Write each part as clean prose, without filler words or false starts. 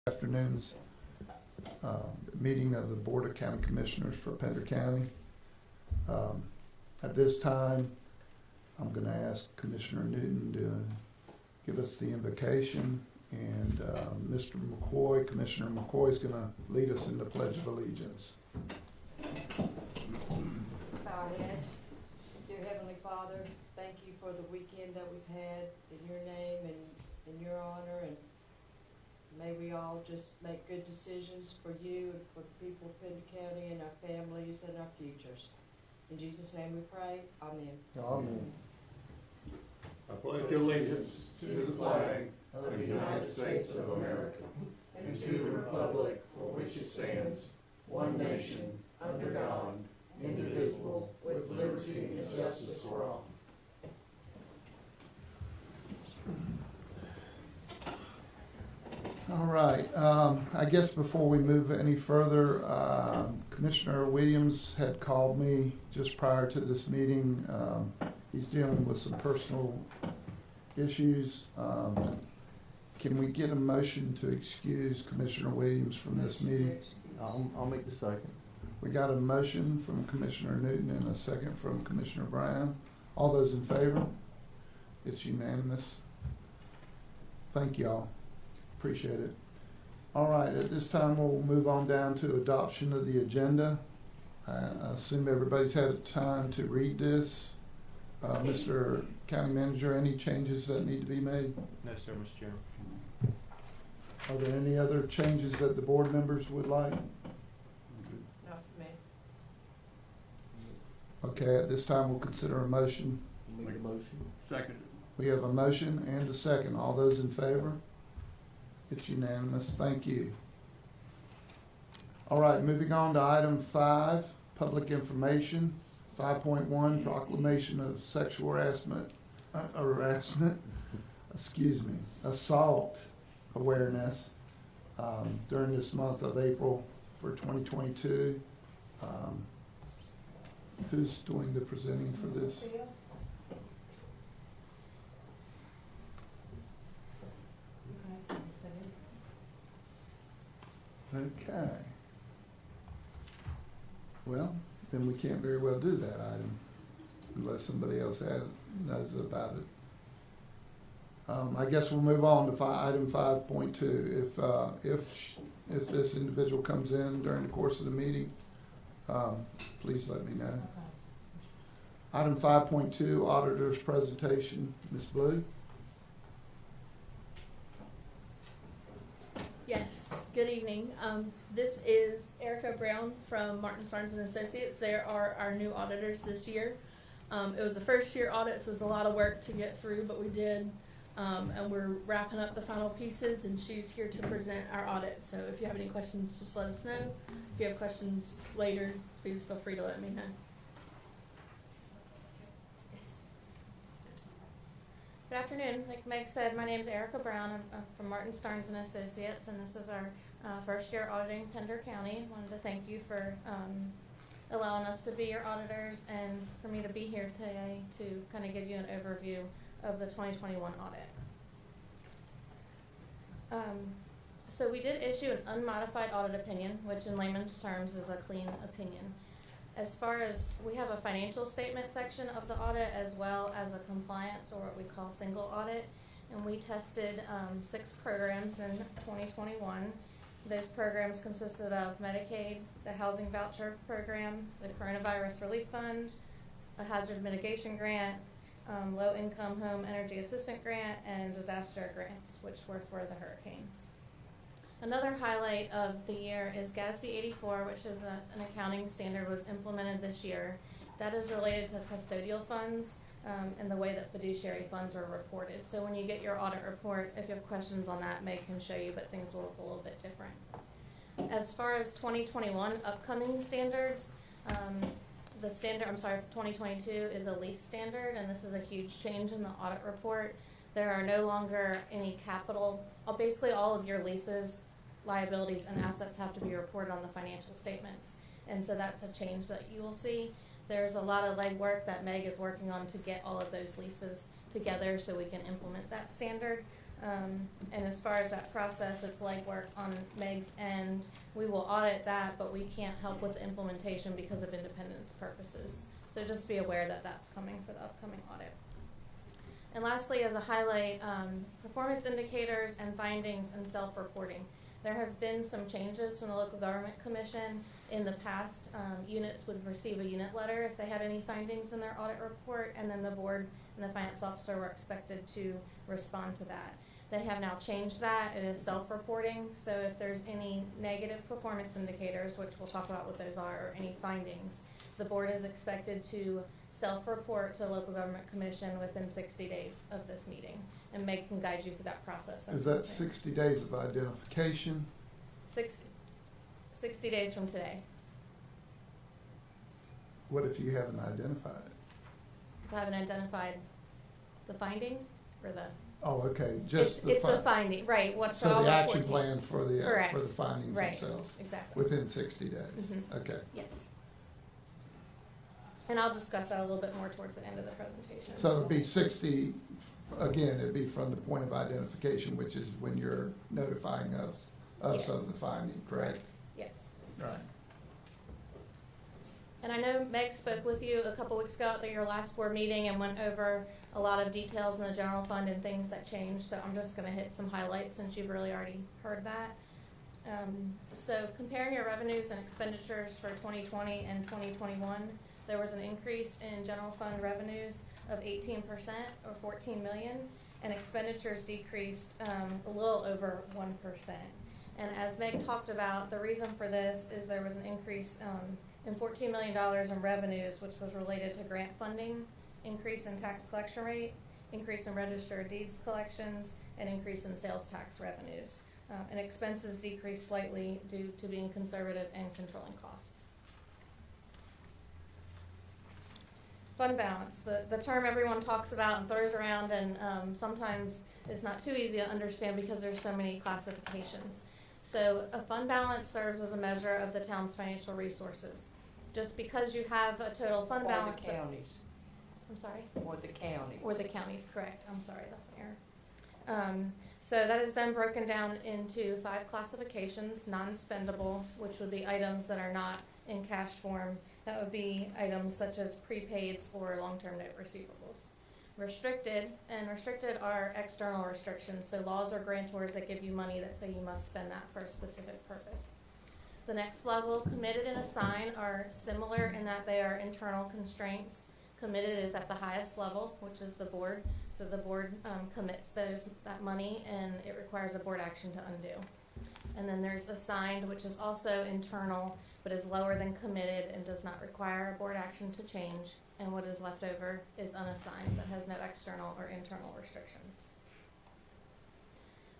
Afternoon's meeting of the Board of County Commissioners for Pender County. At this time, I'm going to ask Commissioner Newton to give us the invocation, and Mr. McCoy, Commissioner McCoy, is going to lead us in the Pledge of Allegiance. Bow our heads. Dear Heavenly Father, thank you for the weekend that we've had in your name and in your honor, and may we all just make good decisions for you and for the people of Pender County and our families and our futures. In Jesus' name we pray. Amen. Amen. I pledge allegiance to the flag of the United States of America and to the republic for which it stands, one nation, under God, indivisible, with liberty and justice for all. All right, I guess before we move any further, Commissioner Williams had called me just prior to this meeting. He's dealing with some personal issues. Can we get a motion to excuse Commissioner Williams from this meeting? I'll make the second. We got a motion from Commissioner Newton and a second from Commissioner Brown. All those in favor? It's unanimous. Thank y'all. Appreciate it. All right, at this time, we'll move on down to adoption of the agenda. I assume everybody's had time to read this. Mr. County Manager, any changes that need to be made? No, sir, Mr. Chairman. Are there any other changes that the board members would like? Not for me. Okay, at this time, we'll consider a motion. Make the motion. Second. We have a motion and a second. All those in favor? It's unanimous. Thank you. All right, moving on to item 5, public information. 5.1, proclamation of sexual assault awareness during this month of April for 2022. Who's doing the presenting for this? Okay. Well, then we can't very well do that item unless somebody else knows about it. I guess we'll move on to item 5.2. If this individual comes in during the course of the meeting, please let me know. Item 5.2, Auditor's Presentation. Ms. Blue? Yes, good evening. This is Erica Brown from Martin Starnes and Associates. They are our new auditors this year. It was the first year audit, so it was a lot of work to get through, but we did. And we're wrapping up the final pieces, and she's here to present our audit. So if you have any questions, just let us know. If you have questions later, please feel free to let me know. Good afternoon. Like Meg said, my name is Erica Brown. I'm from Martin Starnes and Associates, and this is our first year auditing Pender County. Wanted to thank you for allowing us to be your auditors and for me to be here today to kind of give you an overview of the 2021 audit. So we did issue an unmodified audit opinion, which in layman's terms is a clean opinion. As far as, we have a financial statement section of the audit as well as a compliance, or what we call single audit, and we tested 6 programs in 2021. Those programs consisted of Medicaid, the Housing Voucher Program, the Coronavirus Relief Fund, a Hazard Mitigation Grant, Low Income Home Energy Assistant Grant, and disaster grants, which were for the hurricanes. Another highlight of the year is Gatsby 84, which is an accounting standard, was implemented this year. That is related to custodial funds and the way that fiduciary funds are reported. So when you get your audit report, if you have questions on that, Meg can show you, but things will look a little bit different. As far as 2021 upcoming standards, the standard, 2022 is a lease standard, and this is a huge change in the audit report. There are no longer any capital, basically all of your leases, liabilities, and assets have to be reported on the financial statements. And so that's a change that you will see. There's a lot of legwork that Meg is working on to get all of those leases together so we can implement that standard. And as far as that process, it's legwork on Meg's end. We will audit that, but we can't help with the implementation because of independence purposes. So just be aware that that's coming for the upcoming audit. And lastly, as a highlight, performance indicators and findings and self-reporting. There has been some changes from the Local Government Commission. In the past, units would receive a unit letter if they had any findings in their audit report, and then the board and the finance officer were expected to respond to that. They have now changed that. It is self-reporting, so if there's any negative performance indicators, which we'll talk about what those are, or any findings, the board is expected to self-report to the Local Government Commission within 60 days of this meeting, and Meg can guide you through that process. Is that 60 days of identification? 60 days from today. What if you haven't identified it? If I haven't identified the finding or the Oh, okay, just it's the finding, right? What So the action plan for the Correct. findings Right. themselves, Exactly. within 60 days? Mhm. Okay. Yes. And I'll discuss that a little bit more towards the end of the presentation. So it'd be 60, again, it'd be from the point of identification, which is when you're notifying us Yes. of the finding, correct? Yes. Right. And I know Meg spoke with you a couple weeks ago at your last board meeting and went over a lot of details in the general fund and things that changed, so I'm just gonna hit some highlights since you've really already heard that. So comparing your revenues and expenditures for 2020 and 2021, there was an increase in general fund revenues of 18% or 14 million, and expenditures decreased a little over 1%. And as Meg talked about, the reason for this is there was an increase in $14 million in revenues, which was related to grant funding, increase in tax collection rate, increase in register of deeds collections, and increase in sales tax revenues. And expenses decreased slightly due to being conservative and controlling costs. Fund balance, the term everyone talks about and throws around, and sometimes it's not too easy to understand because there's so many classifications. So a fund balance serves as a measure of the town's financial resources. Just because you have a total fund balance. Or the counties, I'm sorry? or the counties. Or the counties, correct. I'm sorry, that's an error. So that is then broken down into 5 classifications. Non-spendable, which would be items that are not in cash form. That would be items such as prepaids or long-term note receivables. Restricted, and restricted are external restrictions, so laws or grantors that give you money that say you must spend that for a specific purpose. The next level, committed and assigned, are similar in that they are internal constraints. Committed is at the highest level, which is the board, so the board commits that money, and it requires a board action to undo. And then there's assigned, which is also internal, but is lower than committed and does not require a board action to change. And what is left over is unassigned, that has no external or internal restrictions.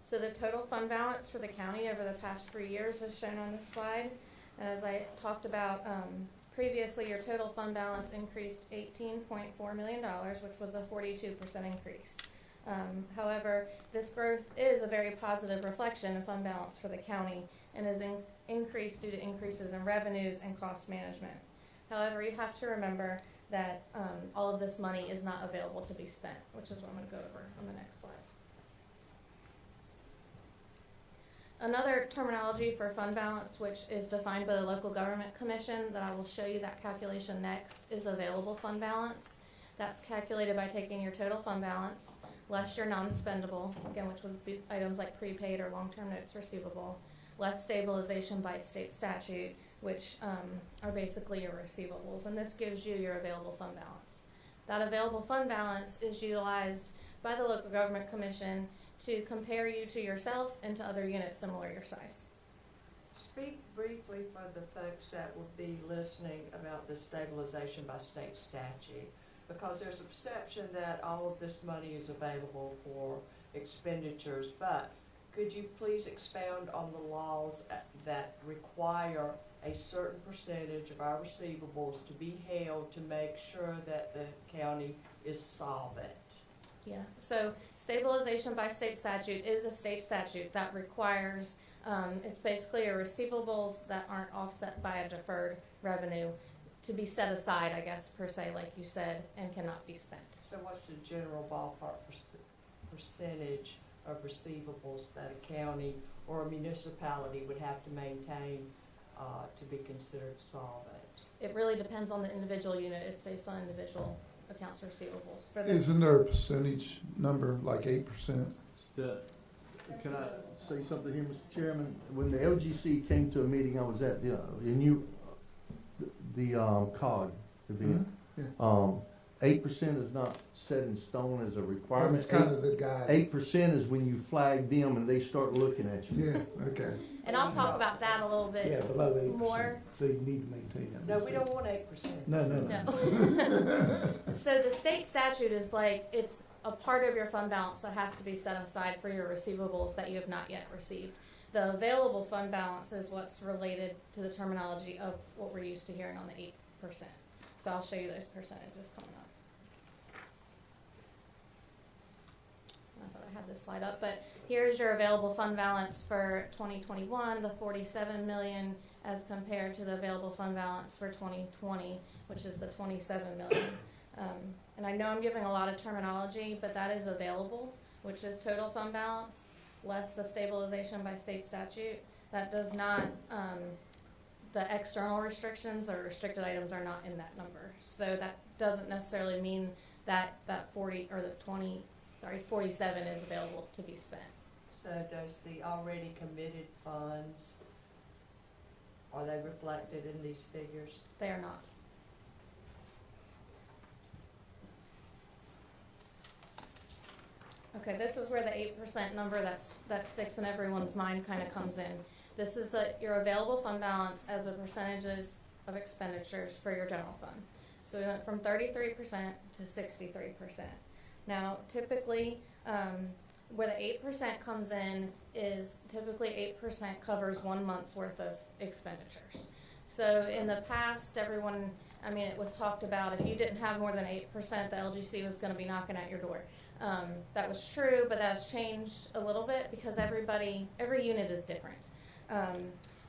So the total fund balance for the county over the past 3 years is shown on this slide. And as I talked about previously, your total fund balance increased $18.4 million, which was a 42% increase. However, this growth is a very positive reflection of fund balance for the county and is increased due to increases in revenues and cost management. However, you have to remember that all of this money is not available to be spent, which is what I'm going to go over on the next slide. Another terminology for fund balance, which is defined by the Local Government Commission, that I will show you that calculation next, is available fund balance. That's calculated by taking your total fund balance, less your non-spendable, again, which would be items like prepaid or long-term notes receivable, less stabilization by state statute, which are basically your receivables, and this gives you your available fund balance. That available fund balance is utilized by the Local Government Commission to compare you to yourself and to other units similar your size. Speak briefly for the folks that will be listening about the stabilization by state statute, because there's a perception that all of this money is available for expenditures, but could you please expound on the laws that require a certain percentage of our receivables to be held to make sure that the county is solvent? Yeah, so stabilization by state statute is a state statute that requires, it's basically a receivables that aren't offset by a deferred revenue to be set aside, I guess, per se, like you said, and cannot be spent. So what's the general ballpark percentage of receivables that a county or a municipality would have to maintain to be considered solvent? It really depends on the individual unit. It's based on individual accounts receivables. For the Isn't there a percentage number, like 8%? Can I say something here, Mr. Chairman? When the LGC came to a meeting I was at, the COG event, Yeah. 8% is not set in stone as a Well, requirement. it's kind of the guide. 8% is when you flag them and they start looking at you. Yeah, okay. And I'll talk about that a little bit below 8%. more. So you need to maintain that. No, we don't want 8%. No. No. So the state statute is like, it's a part of your fund balance that has to be set aside for your receivables that you have not yet received. The available fund balance is what's related to the terminology of what we're used to hearing on the 8%. So I'll show you those percentages coming up. I thought I had this slide up, but here's your available fund balance for 2021, the 47 million, as compared to the available fund balance for 2020, which is the 27 million. And I know I'm giving a lot of terminology, but that is available, which is total fund balance, less the stabilization by state statute. That does not, the external restrictions or restricted items are not in that number. So that doesn't necessarily mean that 47 is available to be spent. So does the already committed funds, are they reflected in these figures? They are not. Okay, this is where the 8% number that sticks in everyone's mind kind of comes in. This is your available fund balance as a percentages of expenditures for your general fund. So we went from 33% to 63%. Now, typically, where the 8% comes in is typically 8% covers 1 month's worth of expenditures. So in the past, it was talked about if you didn't have more than 8%, the LGC was going to be knocking at your door. That was true, but that has changed a little bit because every unit is different.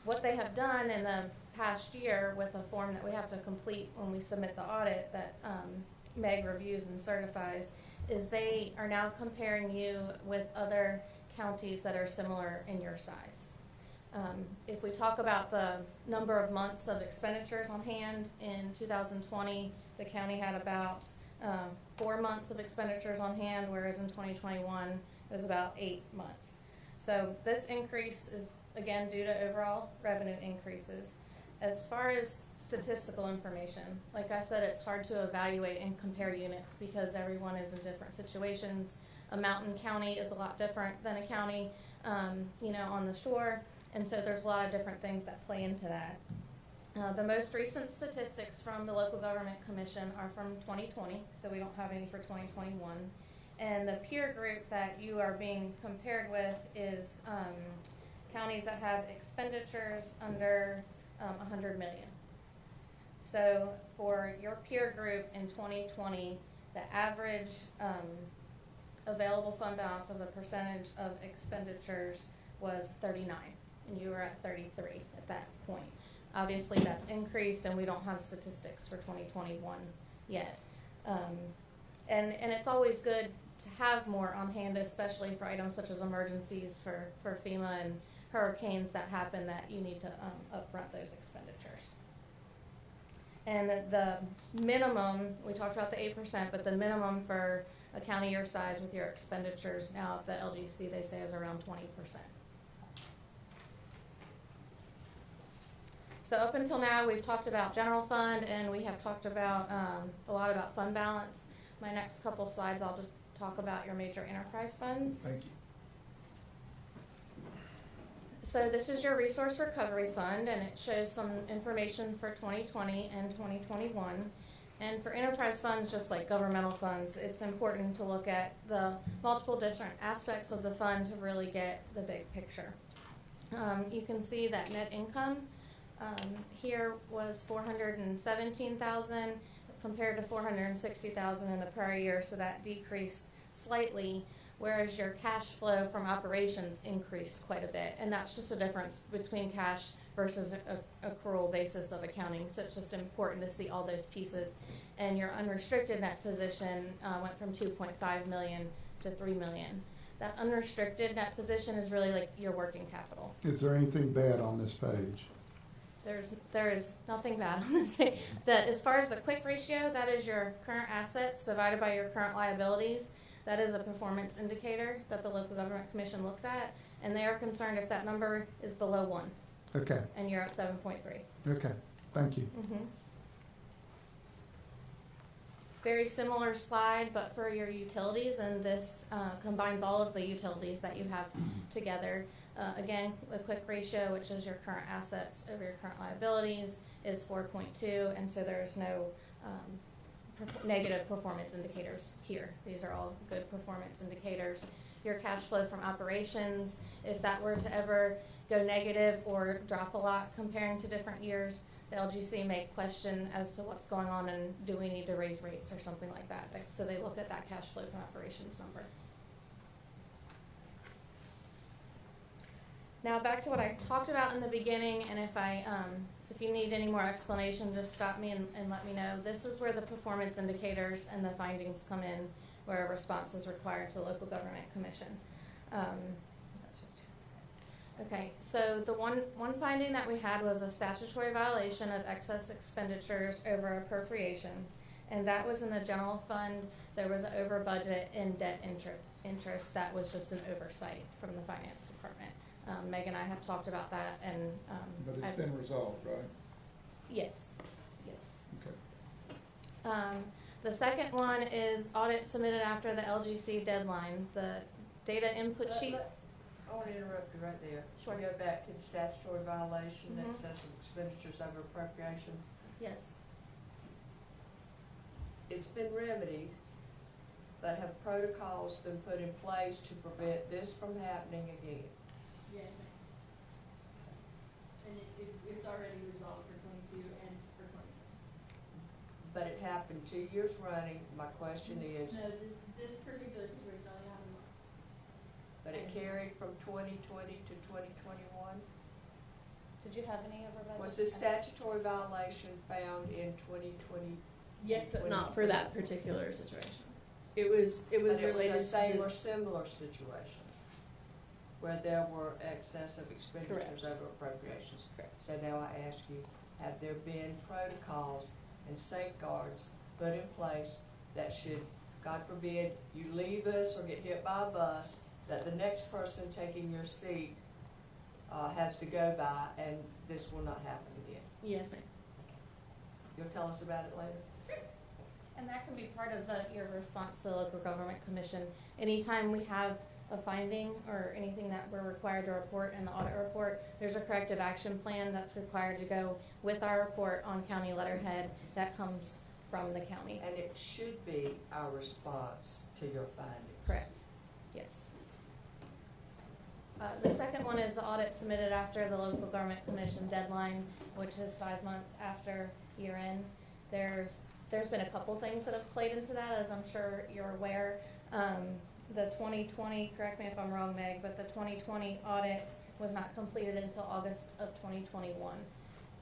What they have done in the past year with a form that we have to complete when we submit the audit that Meg reviews and certifies is they are now comparing you with other counties that are similar in your size. If we talk about the number of months of expenditures on hand in 2020, the county had about 4 months of expenditures on hand, whereas in 2021 it was about 8 months. So this increase is again due to overall revenue increases. As far as statistical information, like I said, it's hard to evaluate and compare units because everyone is in different situations. A mountain county is a lot different than a county, on the shore, and so there's a lot of different things that play into that. The most recent statistics from the Local Government Commission are from 2020, so we don't have any for 2021. And the peer group that you are being compared with is counties that have expenditures under 100 million. So for your peer group in 2020, the average available fund balance as a percentage of expenditures was 39, and you were at 33 at that point. Obviously, that's increased, and we don't have statistics for 2021 yet. And it's always good to have more on hand, especially for items such as emergencies for FEMA and hurricanes that happen that you need to upfront those expenditures. And the minimum, we talked about the 8%, but the minimum for a county your size with your expenditures now at the LGC, they say, is around 20%. So up until now, we've talked about general fund, and we have talked about a lot about fund balance. My next couple slides, I'll just talk about your major enterprise funds. Thank you. So this is your resource recovery fund, and it shows some information for 2020 and 2021. And for enterprise funds, just like governmental funds, it's important to look at the multiple different aspects of the fund to really get the big picture. You can see that net income here was $417,000 compared to $460,000 in the prior year, so that decreased slightly, whereas your cash flow from operations increased quite a bit, and that's just a difference between cash versus a accrual basis of accounting, so it's just important to see all those pieces. And your unrestricted net position went from $2.5 million to $3 million. That unrestricted net position is really like your working capital. Is there anything bad on this page? There is nothing bad on this page. As far as the quick ratio, that is your current assets divided by your current liabilities. That is a performance indicator that the local government commission looks at, and they are concerned if that number is below 1, Okay, and you're at 7.3. okay, thank you. Very similar slide, but for your utilities, and this combines all of the utilities that you have together. Again, the quick ratio, which is your current assets over your current liabilities, is 4.2, and so there's no negative performance indicators here. These are all good performance indicators. Your cash flow from operations, if that were to ever go negative or drop a lot comparing to different years, the LGC may question as to what's going on and do we need to raise rates or something like that. So they look at that cash flow from operations number. Now back to what I talked about in the beginning, and if you need any more explanation, just stop me and let me know. This is where the performance indicators and the findings come in, where a response is required to the local government commission. Okay, so the one finding that we had was a statutory violation of excess expenditures over appropriations, and that was in the general fund. There was an over budget in debt interest. That was just an oversight from the finance department. Meg and I have talked about that, and But it's been resolved, right? yes. Okay. The second one is audit submitted after the LGC deadline. The data input sheet. I want to interrupt you right there. Sure. Go back to the statutory violation, Mhm. excessive expenditures over appropriations. Yes. It's been remedied, but have protocols been put in place to prevent this from happening again? Yes, ma'am. And it's already resolved for 22 and for 23. But it happened 2 years running. My question is, No, this particular situation only happened once. but it carried from 2020 to 2021? Did you have any over budget? Was this statutory violation found in 2020? Yes, but not for that particular situation. It was But related it was the same to or similar situation where there were excessive expenditures Correct. over appropriations. Correct. So now I ask you, have there been protocols and safeguards put in place that should, God forbid, you leave us or get hit by a bus, that the next person taking your seat has to go by, and this will not happen again? yes, ma'am. You'll tell us about it later? And that can be part of your response to the local government commission. Anytime we have a finding or anything that we're required to report in the audit report, there's a corrective action plan that's required to go with our report on county letterhead that comes from the county. And it should be our response to your findings. Correct. Yes. The second one is the audit submitted after the local government commission deadline, which is 5 months after year end. There's been a couple things that have played into that, as I'm sure you're aware. The 2020, correct me if I'm wrong, Meg, but the 2020 audit was not completed until August of 2021.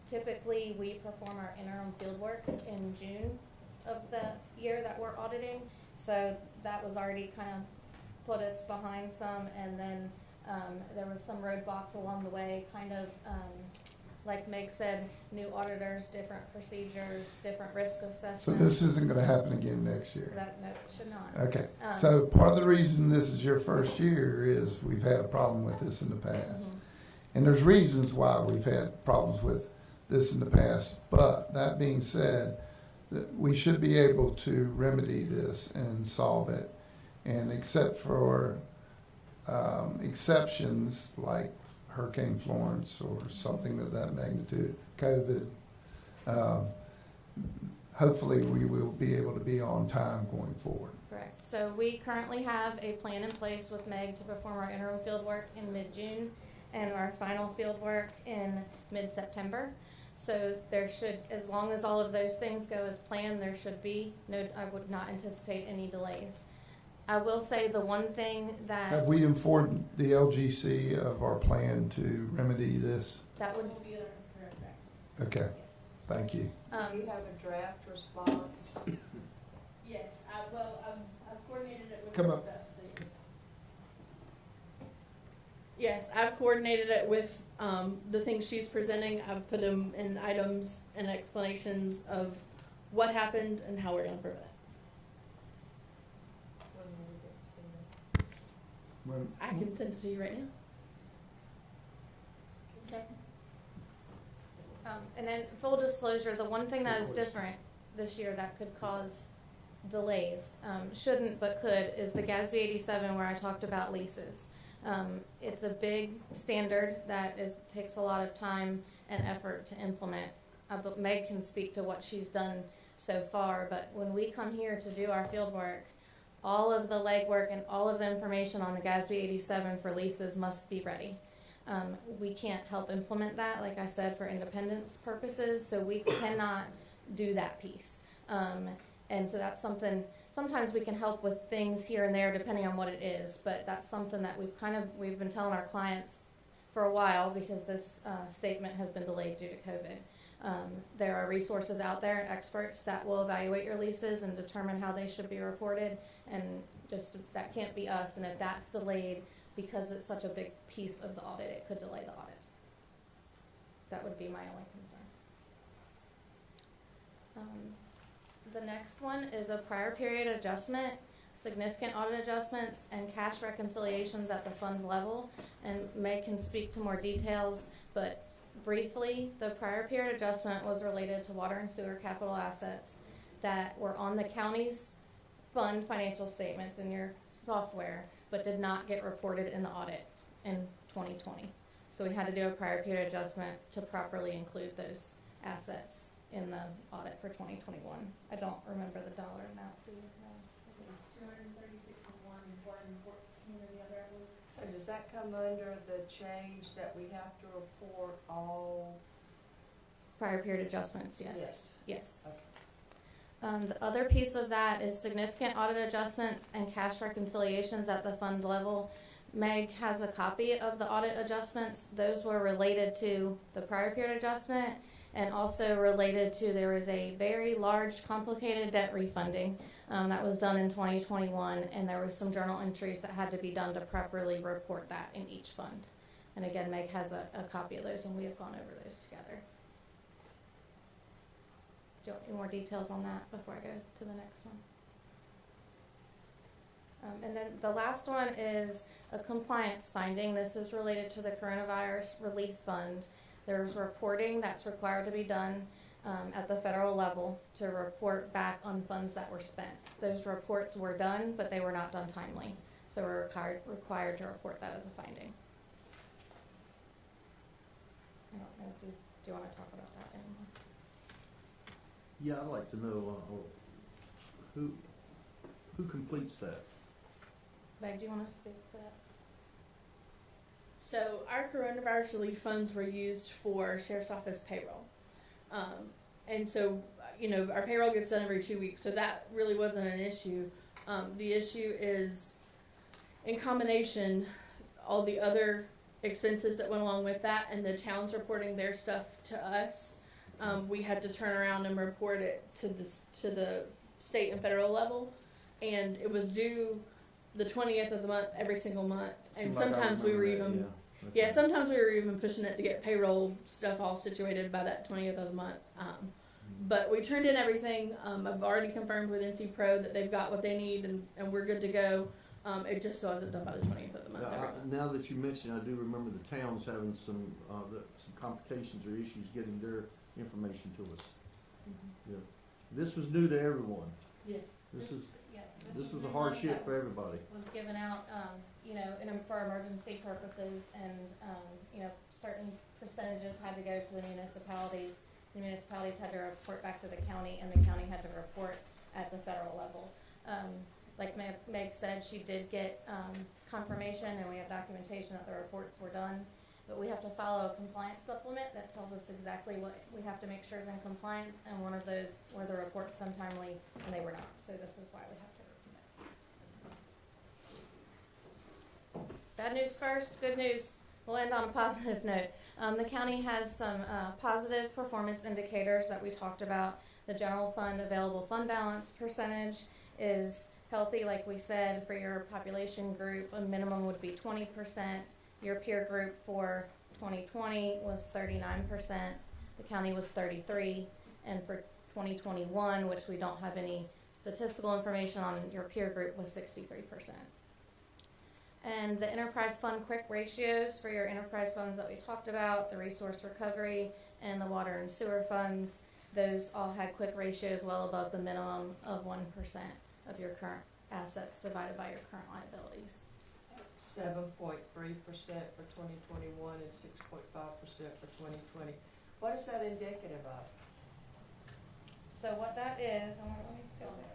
Typically, we perform our interim field work in June of the year that we're auditing, so that was already kind of put us behind some, and then there was some roadblocks along the way, kind of like Meg said, new auditors, different procedures, different risk assessments. So this isn't gonna happen again next year? No, it should not. Okay, so part of the reason this is your first year is we've had a problem with this in the past. Mhm. And there's reasons why we've had problems with this in the past, but that being said, that we should be able to remedy this and solve it. And except for exceptions like Hurricane Florence or something of that magnitude, COVID, hopefully we will be able to be on time going forward. Correct. So we currently have a plan in place with Meg to perform our interim field work in mid-June and our final field work in mid-September. So there should, as long as all of those things go as planned, there should be no, I would not anticipate any delays. I will say the one thing that. Have we informed the LGC of our plan to remedy this? That would, Will be under correct track. Okay, thank you. Do you have a draft response? Yes, I've coordinated it with Come the up. stuff, so Yes, I've coordinated it with the things she's presenting. I've put them in items and explanations of what happened and how we're going to prove it. When will we get to see that? When, I can send it to you right now. Okay. And then full disclosure, the one thing that is different this year that could cause delays, shouldn't but could, is the Gatsby 87 where I talked about leases. It's a big standard that takes a lot of time and effort to implement. But Meg can speak to what she's done so far, but when we come here to do our field work, all of the legwork and all of the information on the Gatsby 87 for leases must be ready. We can't help implement that, like I said, for independence purposes, so we cannot do that piece. And so that's something, sometimes we can help with things here and there depending on what it is, but that's something that we've been telling our clients for a while because this statement has been delayed due to COVID. There are resources out there, experts that will evaluate your leases and determine how they should be reported, and just that can't be us, and if that's delayed because it's such a big piece of the audit, it could delay the audit. That would be my only concern. The next one is a prior period adjustment, significant audit adjustments, and cash reconciliations at the fund level. And Meg can speak to more details, but briefly, the prior period adjustment was related to water and sewer capital assets that were on the county's fund financial statements in your software, but did not get reported in the audit in 2020. So we had to do a prior period adjustment to properly include those assets in the audit for 2021. I don't remember the dollar amount. Do you know? 236 in one and 414 in the other, I believe. So does that come under the change that we have to report all? Prior period adjustments, yes. Yes. Yes. Okay. The other piece of that is significant audit adjustments and cash reconciliations at the fund level. Meg has a copy of the audit adjustments. Those were related to the prior period adjustment and also related to, there was a very large complicated debt refunding that was done in 2021, and there was some journal entries that had to be done to properly report that in each fund. And again, Meg has a copy of those, and we have gone over those together. Do you want any more details on that before I go to the next one? And then the last one is a compliance finding. This is related to the Coronavirus Relief Fund. There's reporting that's required to be done at the federal level to report back on funds that were spent. Those reports were done, but they were not done timely. So we're required to report that as a finding. I don't know if do you want to talk about that anymore? Yeah, I'd like to know, who completes that? Meg, do you want to speak to that? So our coronavirus relief funds were used for sheriff's office payroll. And so, our payroll gets done every 2 weeks, so that really wasn't an issue. The issue is, in combination, all the other expenses that went along with that and the towns reporting their stuff to us, we had to turn around and report it to the state and federal level. And it was due the 20th of the month every single month. And Seemed like I sometimes we were remember that, even... yeah. Yeah, sometimes we were even pushing it to get payroll stuff all situated by that 20th of the month. But we turned in everything. I've already confirmed with NC Pro that they've got what they need and we're good to go. It just wasn't done by the 20th of the month. Now that you mention, I do remember the towns having some complications or issues getting their information to us. Mm-hmm. Yeah. This was new to everyone. Yes. This was a hardship for everybody. Was given out, for emergency purposes, and, certain percentages had to go to the municipalities. The municipalities had to report back to the county, and the county had to report at the federal level. Like Meg said, she did get confirmation, and we have documentation that the reports were done. But we have to follow a compliance supplement that tells us exactly what we have to make sure is in compliance, and one of those were the reports done timely, and they were not. So this is why we have to recommit. Bad news first, good news. We'll end on a positive note. The county has some positive performance indicators that we talked about. The general fund available fund balance percentage is healthy, like we said, for your population group. A minimum would be 20%. Your peer group for 2020 was 39%, the county was 33%, and for 2021, which we don't have any statistical information on, your peer group was 63%. And the enterprise fund quick ratios for your enterprise funds that we talked about, the resource recovery and the water and sewer funds, those all had quick ratios well above the minimum of 1% of your current assets divided by your current liabilities. 7.3% for 2021 and 6.5% for 2020. What is that indicative of? So what that is, let me see on there.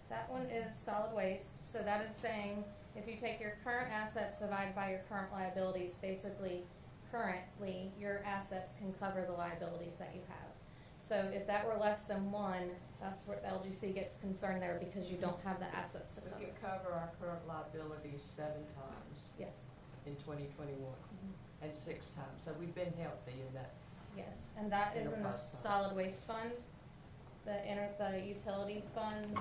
That one is solid waste, so that is saying if you take your current assets divided by your current liabilities, basically currently your assets can cover the liabilities that you have. So if that were less than 1, that's where LGC gets concerned there because you don't have the assets to cover. We could cover our current liabilities 7 times Yes. in 2021 and 6 times. So we've been healthy in that. Yes, and that is in the Enterprise fund. solid waste fund. The utilities fund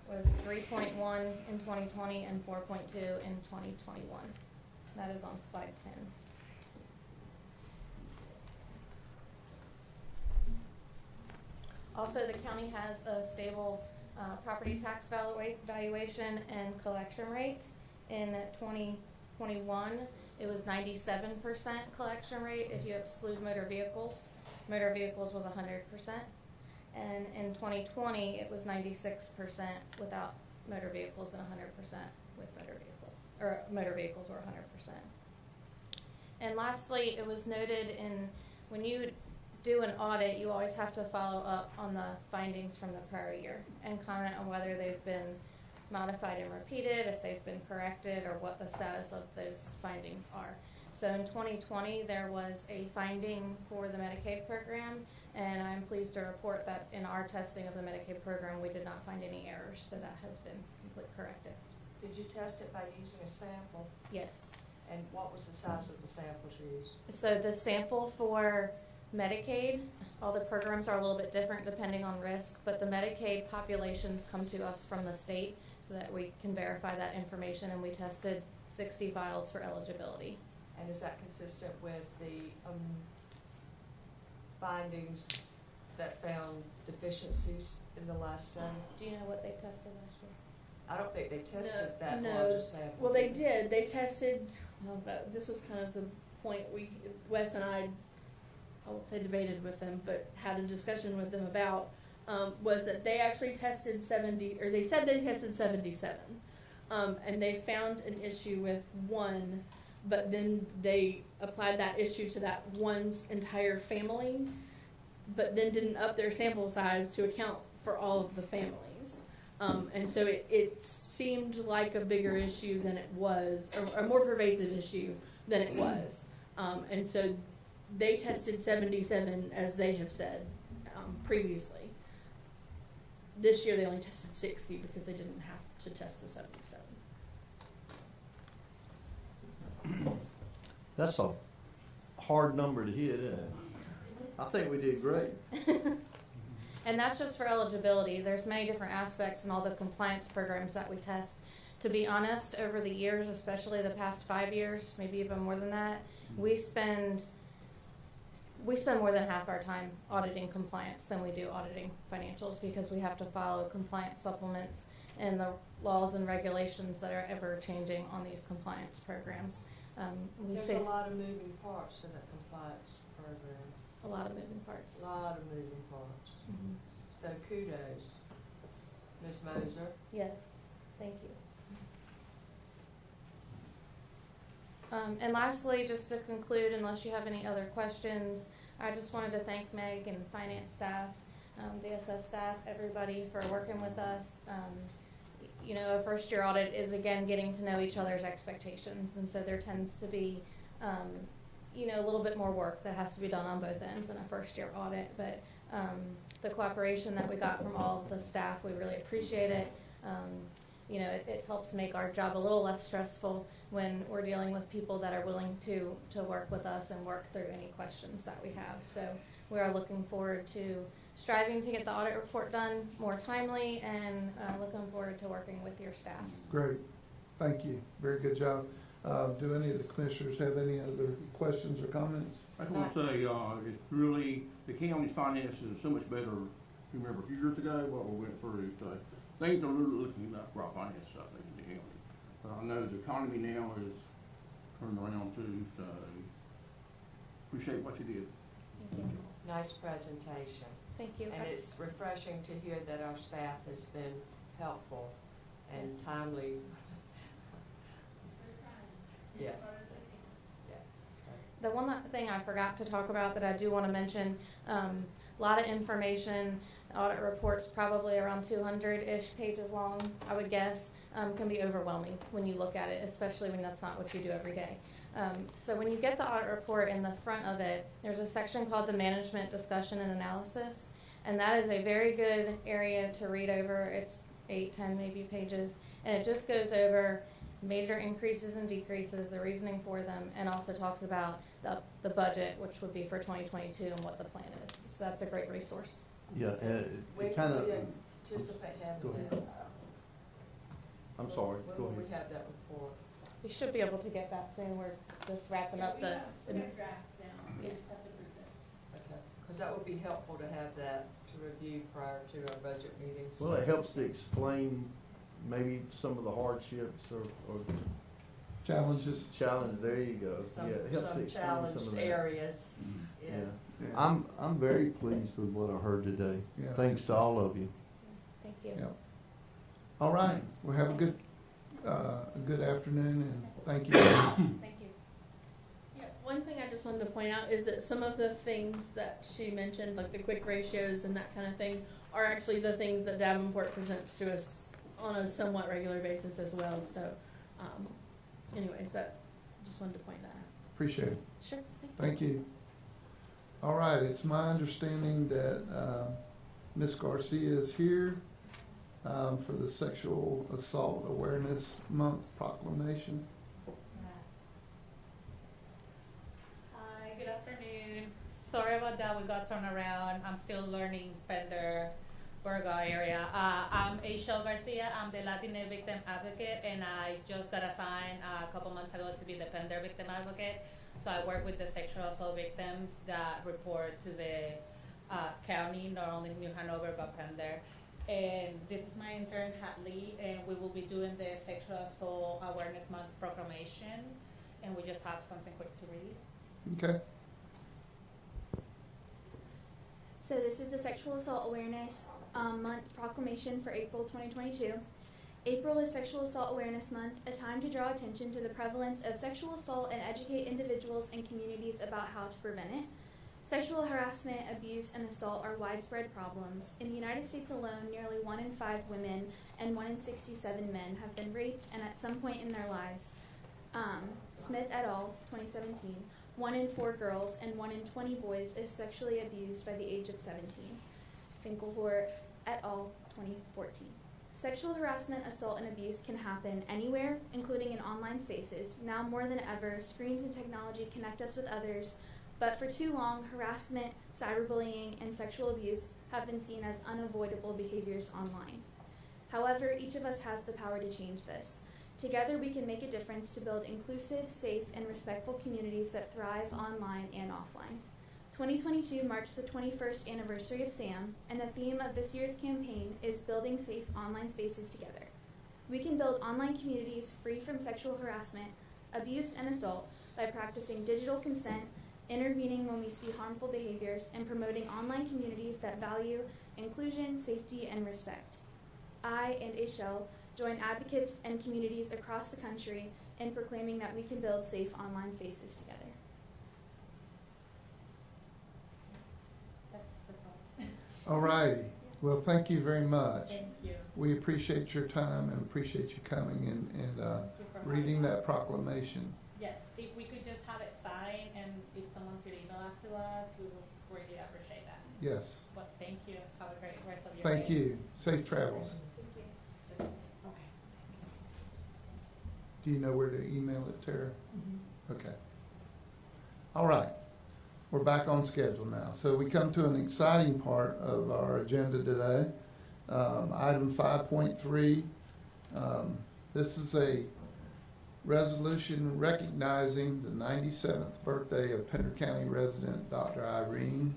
was 3.1 in 2020 and 4.2 in 2021. That is on slide 10. Also, the county has a stable property tax valuation and collection rate. In 2021, it was 97% collection rate if you exclude motor vehicles. Motor vehicles was 100%. And in 2020, it was 96% without motor vehicles and 100% with motor vehicles, or motor vehicles were 100%. And lastly, it was noted when you do an audit, you always have to follow up on the findings from the prior year and comment on whether they've been modified and repeated, if they've been corrected, or what the status of those findings are. So in 2020, there was a finding for the Medicaid program, and I'm pleased to report that in our testing of the Medicaid program, we did not find any errors, so that has been completely corrected. Did you test it by using a sample? Yes. And what was the size of the samples you used? So the sample for Medicaid, all the programs are a little bit different depending on risk, but the Medicaid populations come to us from the state so that we can verify that information, and we tested 60 vials for eligibility. And is that consistent with the findings that found deficiencies in the last study? Do you know what they tested last year? I don't think they tested that No. large a sample. Well, they did. They tested, well, this was kind of the point Wes and I won't say debated with them, but had a discussion with them about, was that they actually tested 70, or they said they tested 77. And they found an issue with 1, but then they applied that issue to that one's entire family, but then didn't up their sample size to account for all of the families. And so it seemed like a bigger issue than it was, or a more pervasive issue than it was. And so they tested 77, as they have said previously. This year they only tested 60 because they didn't have to test the 77. That's a hard number to hit, isn't it? I think we did great. And that's just for eligibility. There's many different aspects in all the compliance programs that we test. To be honest, over the years, especially the past 5 years, maybe even more than that, we spend more than half our time auditing compliance than we do auditing financials, because we have to follow compliance supplements and the laws and regulations that are ever changing on these compliance programs. There's a lot of moving parts in that compliance program. A lot of moving parts. A lot of moving parts. Mhm. So kudos, Ms. Moser. Yes, thank you. And lastly, just to conclude, unless you have any other questions, I just wanted to thank Meg and finance staff, DSS staff, everybody for working with us. You know, a first year audit is, again, getting to know each other's expectations, and so there tends to be, you know, a little bit more work that has to be done on both ends in a first year audit, but the cooperation that we got from all of the staff, we really appreciate it. You know, it helps make our job a little less stressful when we're dealing with people that are willing to work with us and work through any questions that we have. So we are looking forward to striving to get the audit report done more timely, and looking forward to working with your staff. Great, thank you, very good job. Do any of the commissioners have any other questions or comments? I just want to say, it's really, the county's finances are so much better. You remember a few years ago what we went through, so things are really looking up for our finances, I think, in the county. But I know the economy now is turned around too, so appreciate what you did. Thank you. Nice presentation. Thank you. And it's refreshing to hear that our staff has been helpful and timely. Yeah. Yeah. So, The one thing I forgot to talk about that I do want to mention, a lot of information, audit reports probably around 200-ish pages long, I would guess, can be overwhelming when you look at it, especially when that's not what you do every day. So when you get the audit report, in the front of it, there's a section called the Management Discussion and Analysis, and that is a very good area to read over. It's 8, 10 maybe pages, and it just goes over major increases and decreases, the reasoning for them, and also talks about the budget, which would be for 2022, and what the plan is. So that's a great resource. Yeah, when it kind of, do we anticipate Go having ahead. that? I'm sorry, When go will ahead. we have that report? We should be able to get that soon. We're just wrapping up the. drafts down, we just have to prove it. Okay, because that would be helpful to have that to review prior to our budget meetings. Well, it helps to explain maybe some of the hardships or Challenges? challenge, there you go. Some, Yeah, it helps to some explain challenged some of that. areas, yeah. Yeah. I'm very pleased with what I heard today. Yeah. Thanks to all of you. Thank you. Yep. All right, well, have a good afternoon, and thank you. Thank you. Yeah, one thing I just wanted to point out is that some of the things that she mentioned, like the quick ratios and that kind of thing, are actually the things that Davenport presents to us on a somewhat regular basis as well. So, anyways, just wanted to point that out. Appreciate it. Sure. Thank you. All right, it's my understanding that Ms. Garcia is here for the Sexual Assault Awareness Month proclamation. Hi, good afternoon. Sorry about that, we got turned around. I'm still learning Pender, Burga area. I'm Aishel Garcia. I'm the Latina victim advocate, and I just got assigned a couple months ago to be the Pender victim advocate. So I work with the sexual assault victims that report to the county, not only New Hanover, but Pender. And this is my intern, Hatley, and we will be doing the Sexual Assault Awareness Month proclamation. And we just have something quick to read. Okay. So this is the Sexual Assault Awareness Month proclamation for April 2022. April is Sexual Assault Awareness Month, a time to draw attention to the prevalence of sexual assault and educate individuals and communities about how to prevent it. Sexual harassment, abuse, and assault are widespread problems. In the United States alone, nearly 1 in 5 women and 1 in 67 men have been raped and at some point in their lives. Smith et al., 2017, 1 in 4 girls and 1 in 20 boys is sexually abused by the age of 17. Finkelhort et al., 2014. Sexual harassment, assault, and abuse can happen anywhere, including in online spaces. Now more than ever, screens and technology connect us with others, but for too long, harassment, cyberbullying, and sexual abuse have been seen as unavoidable behaviors online. However, each of us has the power to change this. Together, we can make a difference to build inclusive, safe, and respectful communities that thrive online and offline. 2022 marks the 21st anniversary of SAM, and the theme of this year's campaign is Building Safe Online Spaces Together. We can build online communities free from sexual harassment, abuse, and assault by practicing digital consent, intervening when we see harmful behaviors, and promoting online communities that value inclusion, safety, and respect. I and Aishel join advocates and communities across the country in proclaiming that we can build safe online spaces together. That's all. All righty. Well, thank you very much. Thank you. We appreciate your time and appreciate you coming and Thank you for reading having us. that proclamation. Yes, if we could just have it signed, and if someone could email us to us, we would greatly appreciate that. Yes. But thank you. Have a great rest of your Thank day. you. Safe travels. Just, okay. Do you know where to email it, Tara? Okay. All right. We're back on schedule now. So we come to an exciting part of our agenda today. Item 5.3. This is a resolution recognizing the 97th birthday of Pender County resident Dr. Irene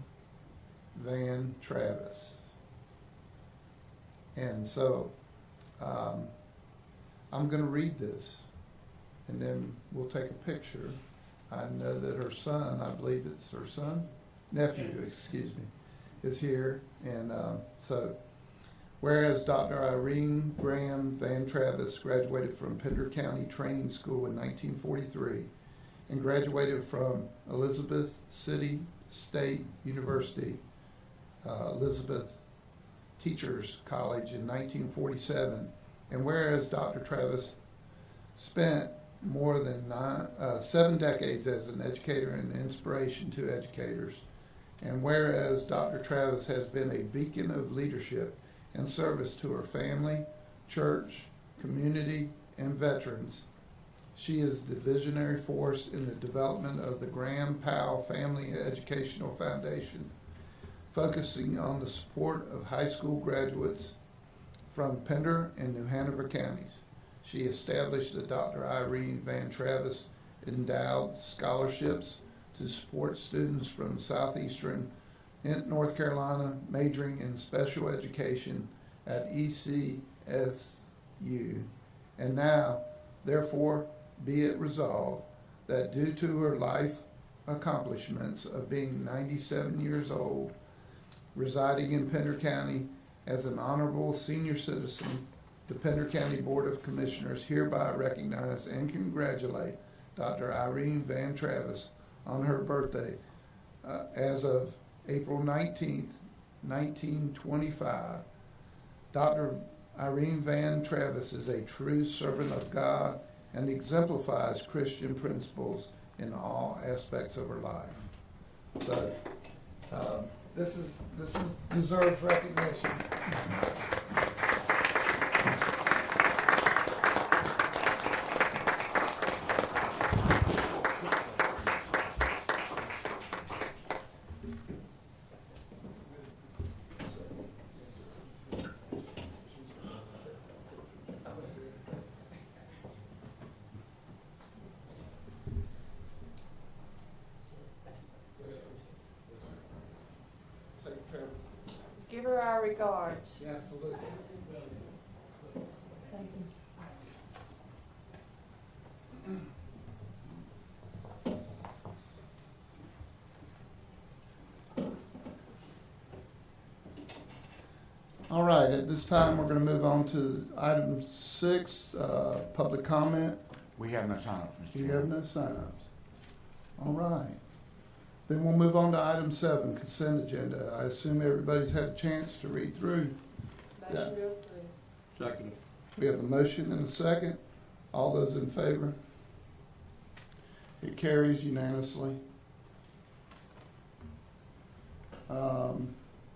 Van Travis. And so, I'm gonna read this, and then we'll take a picture. I know that her son, I believe it's her son, nephew, excuse me, is here, and, so, whereas Dr. Irene Graham Van Travis graduated from Pender County Training School in 1943 and graduated from Elizabeth City State University, Elizabeth Teachers College in 1947, and whereas Dr. Travis spent more than 7 decades as an educator and inspiration to educators, and whereas Dr. Travis has been a beacon of leadership and service to her family, church, community, and veterans, she is the visionary force in the development of the Graham Powell Family Educational Foundation, focusing on the support of high school graduates from Pender and New Hanover counties. She established the Dr. Irene Van Travis Endowed Scholarships to support students from Southeastern in North Carolina majoring in special education at ECSU. And now, therefore, be it resolved that due to her life accomplishments of being 97 years old, residing in Pender County as an honorable senior citizen, the Pender County Board of Commissioners hereby recognize and congratulate Dr. Irene Van Travis on her birthday as of April 19th, 1925. Dr. Irene Van Travis is a true servant of God and exemplifies Christian principles in all aspects of her life. So, this deserves recognition. Secretary. Give her our regards. Absolutely. All right, at this time, we're gonna move on to item 6, public comment. We have no sign-ups, Mr. Do you Chairman. have no sign-ups? All right. Then we'll move on to item 7, consent agenda. I assume everybody's had a chance to read through. Motion to approve. Second. We have a motion and a second. All those in favor? It carries unanimously.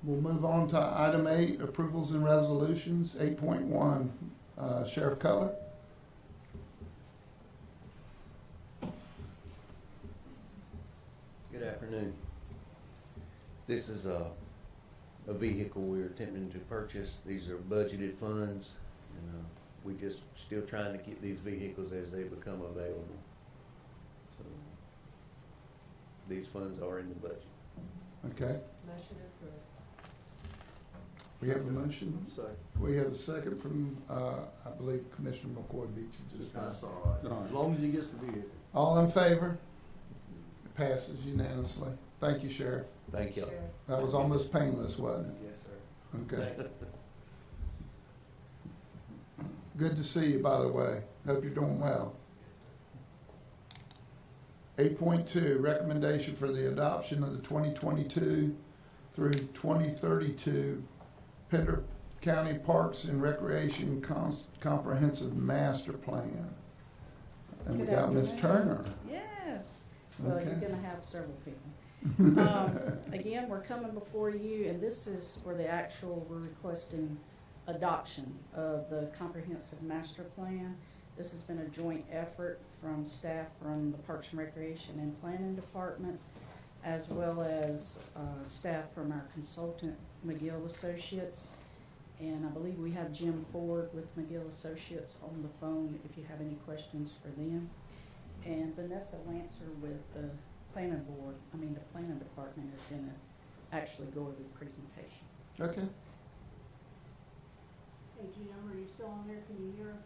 We'll move on to item 8, approvals and resolutions. 8.1, Sheriff Cutler. Good afternoon. This is a vehicle we're attempting to purchase. These are budgeted funds, and we're just still trying to get these vehicles as they become available. So these funds are in the budget. Okay. Motion to approve. We have a motion. Second. We have a second from, I believe Commissioner McCoy beat you just now. That's all right. As long as he gets the vehicle. All in favor? It passes unanimously. Thank you, Sheriff. Thank you. Sheriff. That was almost painless, wasn't it? Yes, sir. Okay. Good to see you, by the way. Hope you're doing well. 8.2, recommendation for the adoption of the 2022 through 2032 Pender County Parks and Recreation Comprehensive Master Plan. And we Good got Ms. afternoon. Turner. Yes, well, Okay. you're gonna have several people. Again, we're coming before you, and this is for the actual, we're requesting adoption of the comprehensive master plan. This has been a joint effort from staff from the Parks and Recreation and Planning Departments, as well as staff from our consultant, McGill Associates. And I believe we have Jim Ford with McGill Associates on the phone if you have any questions for them. And Vanessa Lancer with the planning department is gonna actually go over the presentation. Okay. Hey, Gina, are you still on there? Can you hear us?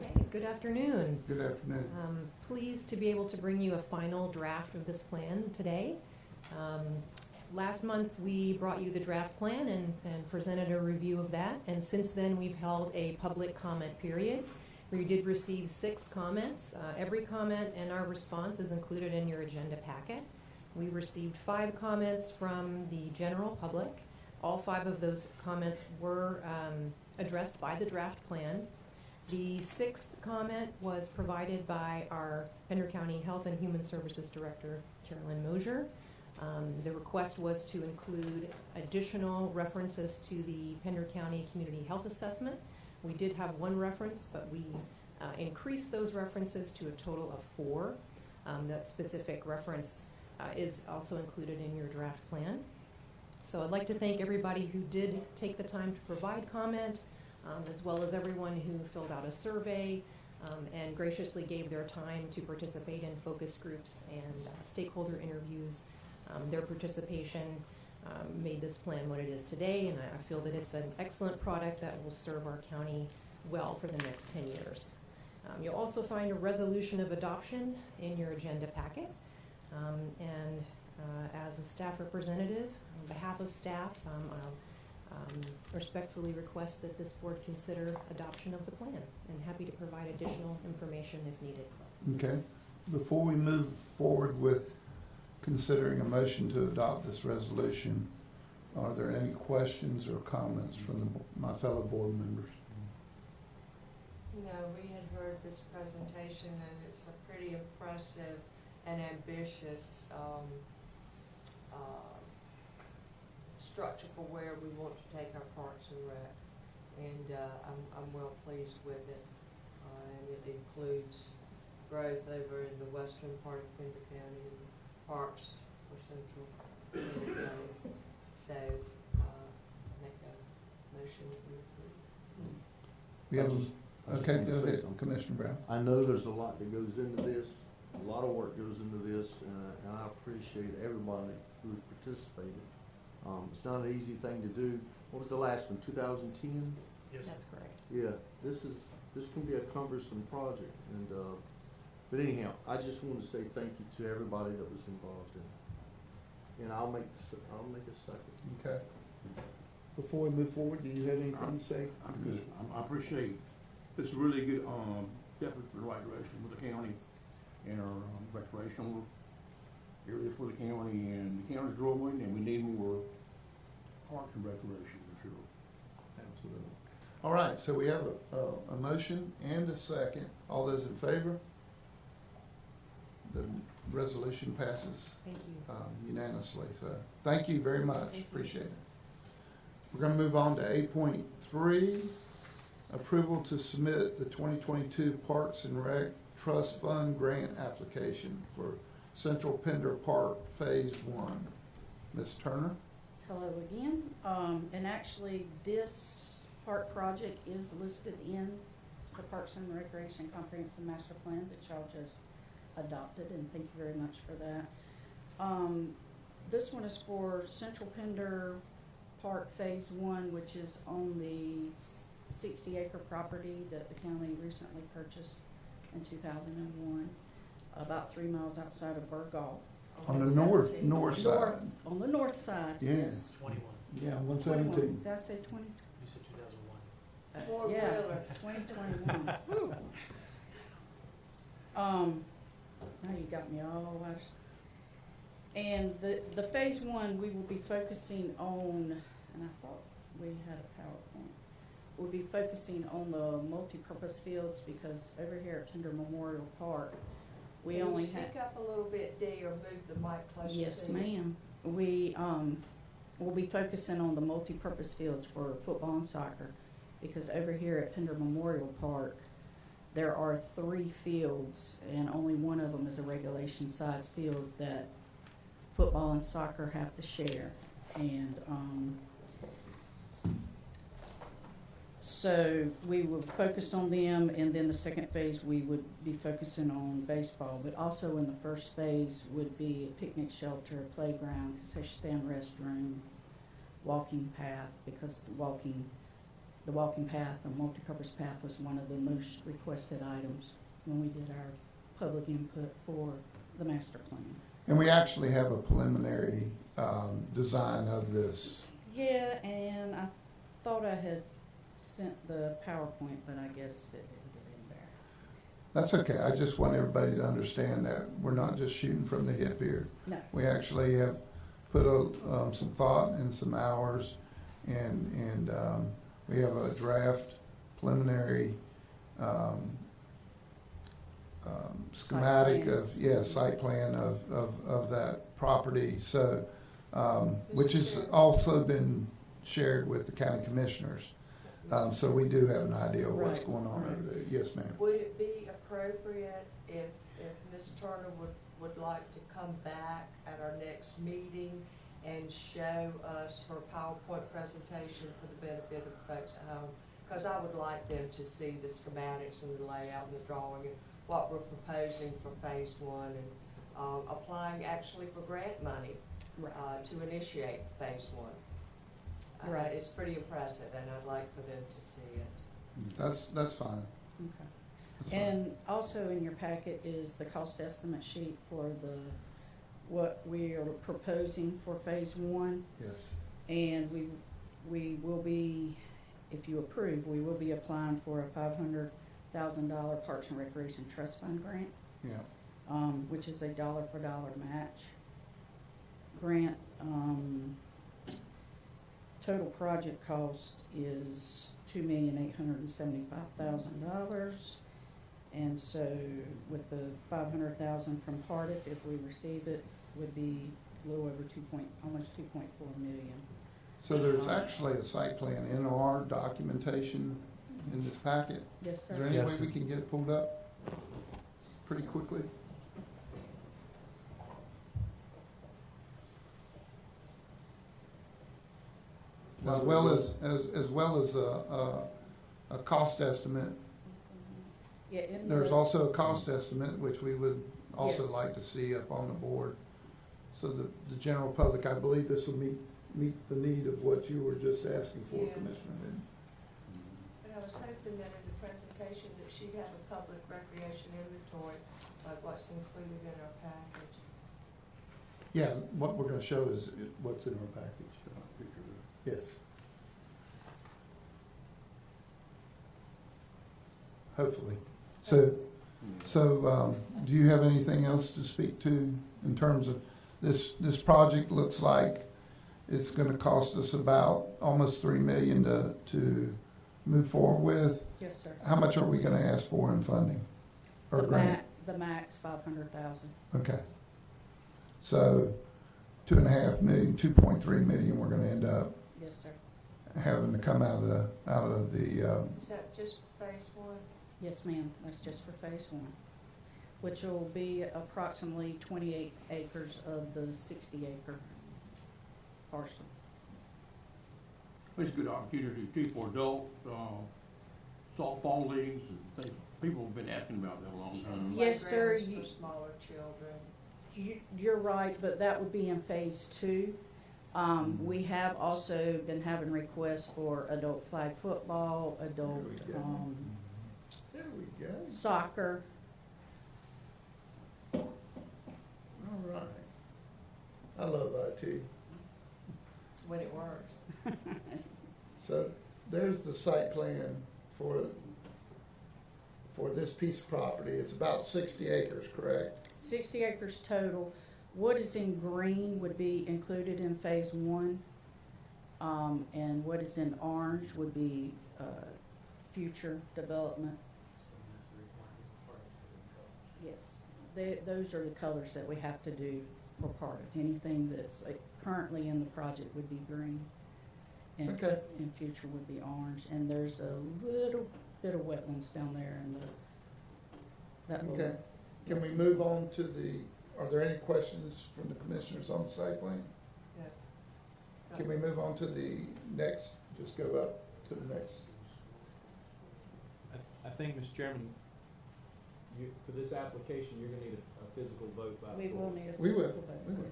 Okay, good afternoon. Good afternoon. Pleased to be able to bring you a final draft of this plan today. Last month, we brought you the draft plan and presented a review of that, and since then, we've held a public comment period. We did receive 6 comments. Every comment and our response is included in your agenda packet. We received 5 comments from the general public. All 5 of those comments were addressed by the draft plan. The 6th comment was provided by our Pender County Health and Human Services Director, Carolyn Mosier. The request was to include additional references to the Pender County Community Health Assessment. We did have 1 reference, but we increased those references to a total of 4. That specific reference is also included in your draft plan. So I'd like to thank everybody who did take the time to provide comment, as well as everyone who filled out a survey and graciously gave their time to participate in focus groups and stakeholder interviews. Their participation made this plan what it is today, and I feel that it's an excellent product that will serve our county well for the next 10 years. You'll also find a resolution of adoption in your agenda packet. And as a staff representative, on behalf of staff, I'll respectfully request that this board consider adoption of the plan, and happy to provide additional information if needed. Okay. Before we move forward with considering a motion to adopt this resolution, are there any questions or comments from my fellow board members? No, we had heard this presentation, and it's a pretty impressive and ambitious structure for where we want to take our parks and rec. And I'm well pleased with it. And it includes growth over in the western part of Pender County and parks for central Pender County. So, make a motion to approve. We have, I just okay, wanted to go say ahead, something. Commissioner Brown. I know there's a lot that goes into this, a lot of work goes into this, and I appreciate everybody who participated. It's not an easy thing to do. What was the last one, 2010? Yes. That's correct. Yeah, this can be a cumbersome project, and, but anyhow, I just want to say thank you to everybody that was involved in it. And I'll make a second. Okay. Before we move forward, do you have anything to say? I'm good. I appreciate, this is really good, definitely for the right direction with the county and our recreational areas for the county, and the county's growing, and we need more parks and recreation for sure. Absolutely. All right, so we have a motion and a second. All those in favor? The resolution passes Thank you. unanimously, so thank you very much, appreciate it. We're gonna move on to 8.3, approval to submit the 2022 Parks and Rec Trust Fund Grant application for Central Pender Park Phase 1. Ms. Turner? Hello again. And actually, this park project is listed in the Parks and Recreation Comprehensive Master Plan that y'all just adopted, and thank you very much for that. This one is for Central Pender Park Phase 1, which is on the 60-acre property that the county recently purchased in 2001, about 3 miles outside of Burgaw. On the north side. On the north side, Yeah. yes. 21. Yeah, 21. 117. Did I say 20? You said 2001. Four-wheeler. 2021. Whew. Now you got me all out of. And the phase 1, we will be focusing on, and I thought we had a PowerPoint. We'll be focusing on the multi-purpose fields, because over here at Pender Memorial Park, we Can only you have. speak up a little bit, Dee, or move the mic closer to you? Yes, ma'am. We, will be focusing on the multi-purpose fields for football and soccer. because over here at Pender Memorial Park, there are 3 fields, and only one of them is a regulation size field that football and soccer have to share. And, so we would focus on them, and then the second phase, we would be focusing on baseball. But also in the first phase would be a picnic shelter, a playground, concession stand, restroom, walking path, because the walking path, the multipurpose path was one of the most requested items when we did our public input for the master plan. And we actually have a preliminary design of this. Yeah, and I thought I had sent the PowerPoint, but I guess it didn't get in there. That's okay. I just want everybody to understand that we're not just shooting from the hip here. No. We actually have put some thought and some hours, and we have a draft preliminary schematic site plan of that property. So, which has also been shared with the county commissioners. So we do have an idea of what's Right, going on right. over there. Yes, ma'am. Would it be appropriate if Ms. Turner would like to come back at our next meeting and show us her PowerPoint presentation for the benefit of the folks at home? Because I would like them to see the schematics and the layout and the drawing and what we're proposing for phase 1 and applying actually for grant money Right. to initiate phase 1. Right. It's pretty impressive, and I'd like for them to see it. That's fine. Okay. That's fine. And also in your packet is the cost estimate sheet for what we are proposing for phase 1. Yes. And we will be, if you approve, we will be applying for a $500,000 Parks and Recreation Trust Fund grant, Yeah. which is a dollar for dollar match grant. Total project cost is $2,875,000. And so with the $500,000 from Cardiff, if we receive it, would be a little over almost 2.4 million. So there's actually a site plan NOR documentation in this packet. Yes, Is there sir. any Yes, way sir. we can get it pulled up pretty quickly? As well as a cost estimate. Yeah, in There's the- also a cost estimate, which we would also Yes. like to see up on the board. So the general public, I believe this will meet the need of what you were just asking for, Yeah. Commissioner Lynn. And I was hoping that in the presentation that she'd have a public recreation inventory, like what's included in our package. Yeah, what we're gonna show is what's in our package. Yes. Hopefully. So, do you have anything else to speak to in terms of this project? Looks like it's gonna cost us about almost $3 million to move forward with. Yes, sir. How much are we gonna ask for in funding? Or grant? The max 500,000. Okay. So, 2.5 million, 2.3 million, we're gonna end up Yes, sir. having to come out of the, Is that just phase 1? Yes, ma'am. That's just for phase 1, which will be approximately 28 acres of the 60-acre parcel. It's a good opportunity too for adult, softball leagues and things. People have been asking about that a long time. Yes, sir. Playgrounds for smaller children. You're right, but that would be in phase 2. We have also been having requests for adult flag football, adult There we go. There we go. soccer. All right. I love IT. When it works. So there's the site plan for this piece of property. It's about 60 acres, correct? 60 acres total. What is in green would be included in phase 1. And what is in orange would be future development. Yes, those are the colors that we have to do for part of anything that's currently in the project would be green. and Okay. in future would be orange. And there's a little bit of wetlands down there in that little. Okay. Can we move on to are there any questions from the commissioners on the site plan? Can we move on to the next, just go up to the next? I think, Mr. Chairman, for this application, you're gonna need a physical vote by the We board. will need a We will. physical vote. We will.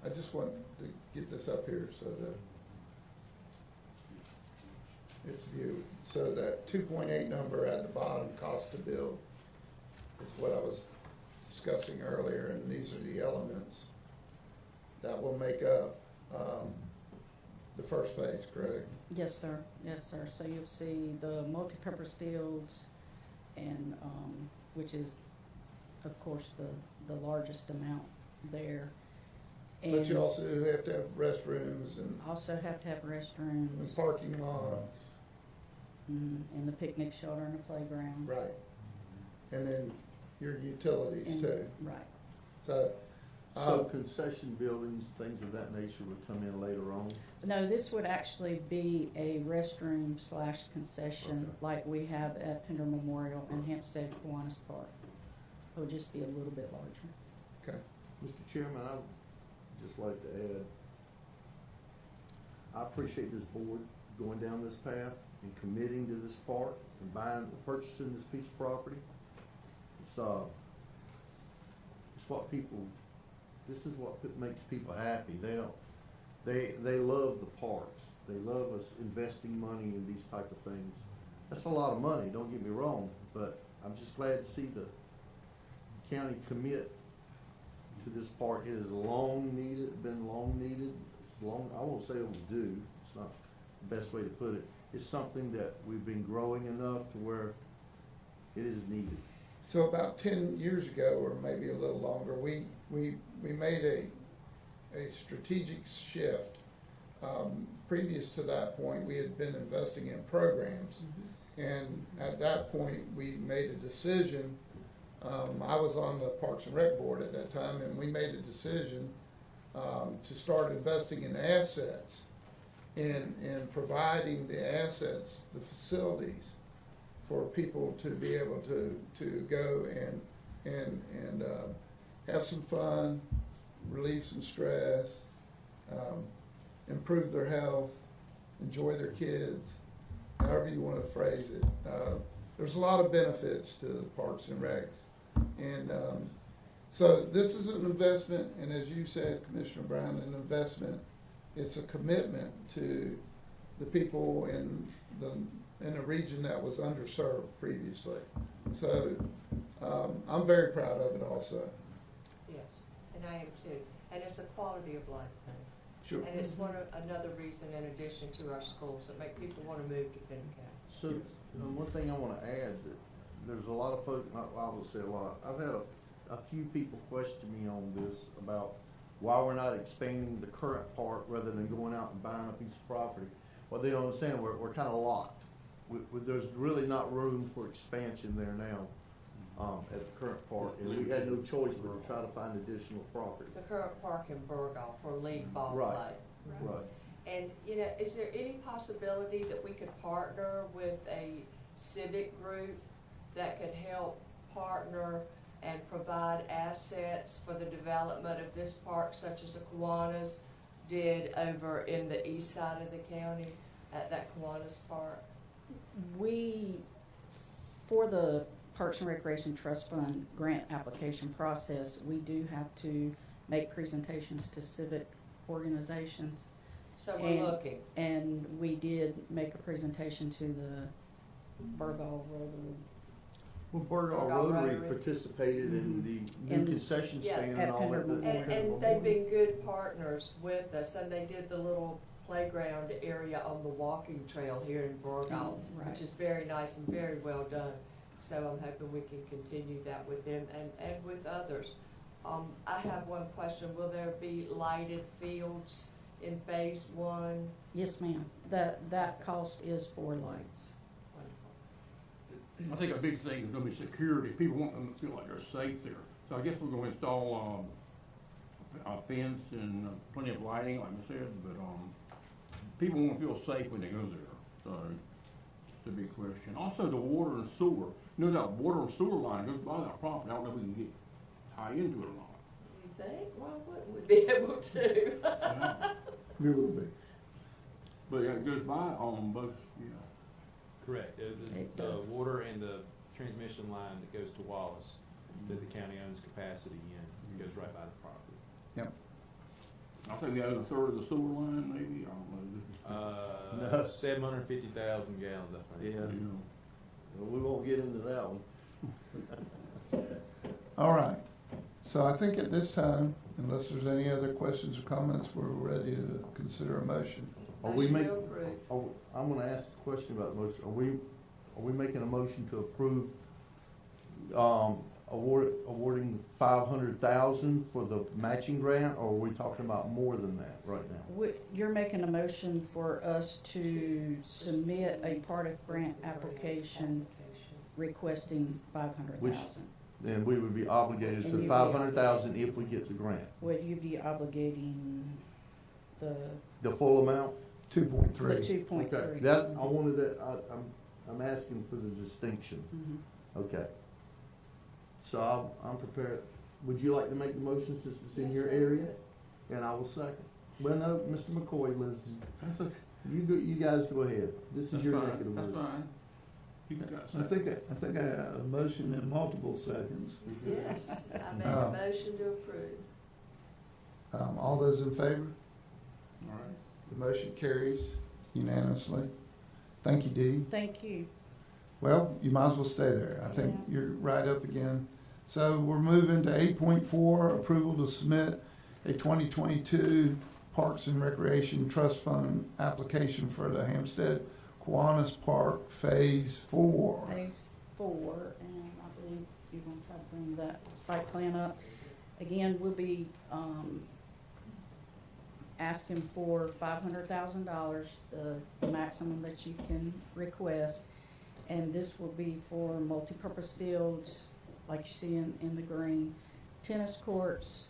I just want to get this up here so that it's viewed. So that 2.8 number at the bottom, cost to build, is what I was discussing earlier, and these are the elements that will make up the first phase, correct? Yes, sir. Yes, sir. So you'll see the multipurpose fields and, which is, of course, the largest amount there. But you And also have to have restrooms and also have to have restrooms, parking lots, and the picnic shelter and the playground. right? And then your utilities And- too. Right. So, So concession buildings, things of that nature would come in later on? No, this would actually be a restroom slash concession Okay. like we have at Pender Memorial and Hampstead Kiwanis Park. It would just be a little bit larger. okay. Mr. Chairman, I'd just like to add, I appreciate this board going down this path and committing to this park and purchasing this piece of property. It's what people, this is what makes people happy. They love the parks. They love us investing money in these type of things. That's a lot of money, don't get me wrong, but I'm just glad to see the county commit to this park. It is been long needed. It's long, I won't say overdue, it's not the best way to put it. It's something that we've been growing enough to where it is needed. So about 10 years ago, or maybe a little longer, we made a strategic shift. Previous to that point, we had been investing in programs. And at that point, we made a decision. I was on the Parks and Rec Board at that time, and we made a decision to start investing in assets and providing the assets, the facilities, for people to be able to go and have some fun, relieve some stress, improve their health, enjoy their kids, however you want to phrase it. There's a lot of benefits to the Parks and Recs. And so this is an investment, and as you said, Commissioner Brown, an investment. It's a commitment to the people in a region that was underserved previously. So I'm very proud of it also. Yes, and I am too. And it's a quality of life thing. Sure. And it's another reason in addition to our schools that make people want to move to Pender County. So, one thing I wanna add, that there's a lot of folks, I will say a lot, I've had a few people question me on this about why we're not expanding the current park rather than going out and buying a piece of property. Well, they don't understand, we're kinda locked. There's really not room for expansion there now, at the current park, and we had no choice but to try to find additional property. The current park in Burgal for league ball Right. play. Right. And, is there any possibility that we could partner with a civic group that could help partner and provide assets for the development of this park, such as the Kiwanis did over in the east side of the county at that Kiwanis Park? We, for the Parks and Recreation Trust Fund grant application process, we do have to make presentations to civic organizations. So we're looking. And we did make a presentation to the Burgal Rotary. Well, Burgal Burgal Rotary Rotary. participated in the In- new concession Yeah, stand at and all Pender that. Memorial. And they've been good partners with us, and they did the little playground area on the walking trail here in Burgal, Right. which is very nice and very well done. So I'm hoping we can continue that with them and with others. I have one question. Will there be lighted fields in phase one? Yes, ma'am. That cost is for lights. Wonderful. I think a big thing is gonna be security. People want them to feel like they're safe there. So I guess we're gonna install, a fence and plenty of lighting, like I said, but, people wanna feel safe when they go there, so it's a big question. Also, the water and sewer, you know, that water and sewer line goes by that property, I don't know if we can get, tie into it or not. You think? Why wouldn't we be able to? Yeah. We will be. But yeah, it goes by on both, yeah. Correct. It The does. water and the transmission line that goes to Wallace, that the county owns capacity in, goes right by the property. I think they own a third of the sewer line, maybe, I don't know. No. 750,000 gallons, I think. Yeah, well, we won't get into that one. All right. So I think at this time, unless there's any other questions or comments, we're ready to consider a motion. Are we Motion make, to approve. I'm gonna ask a question about the motion. Are we making a motion to approve, awarding 500,000 for the matching grant, or are we talking about more than that right now? You're making a motion for us to submit a part of grant application requesting 500,000. Then we would be obligated And to you'd be 500,000 if we get the grant. Would you be obligating The full amount? Two point the three. 2.3? Okay, that, I wanted that, I'm asking for the distinction. Mhm. Okay. So I'm prepared. Would you like to make the motion since it's in Yes, your sir. area? And I will second. Well, no, Mr. McCoy lives, That's okay. you guys go ahead. This is That's your fine. neck of the That's woods. fine. You got I think I had a motion in multiple seconds. Yes, I made a motion to approve. All those in favor? All right. The motion carries unanimously. Thank you, Dee. Thank you. Well, you might as well stay there. I think you're right up again. So we're moving to 8.4, approval to submit a 2022 Parks and Recreation Trust Fund application for the Hampstead Kiwanis Park Phase 4. Phase 4, and I believe you're gonna try to bring that site plan up. Again, we'll be, asking for $500,000, the maximum that you can request. And this will be for multipurpose fields, like you see in the green, tennis courts,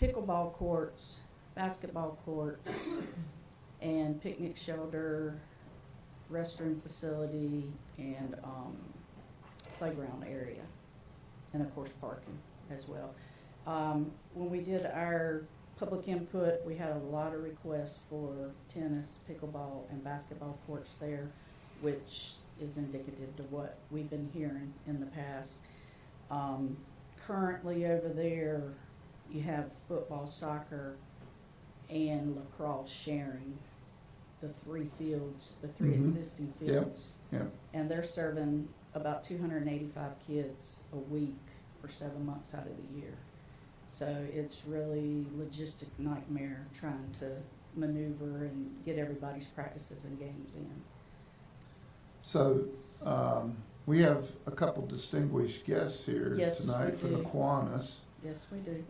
pickleball courts, basketball courts, and picnic shelter, restroom facility, and playground area, and of course parking as well. When we did our public input, we had a lot of requests for tennis, pickleball, and basketball courts there, which is indicative to what we've been hearing in the past. Currently over there, you have football, soccer, and lacrosse sharing the three fields, the three Mhm. existing fields. Yep. And they're serving about 285 kids a week for 7 months out of the year. So it's really logistic nightmare trying to maneuver and get everybody's practices and games in. So, we have a couple distinguished guests here Yes, tonight we for the do. Kiwanis. Yes, we do.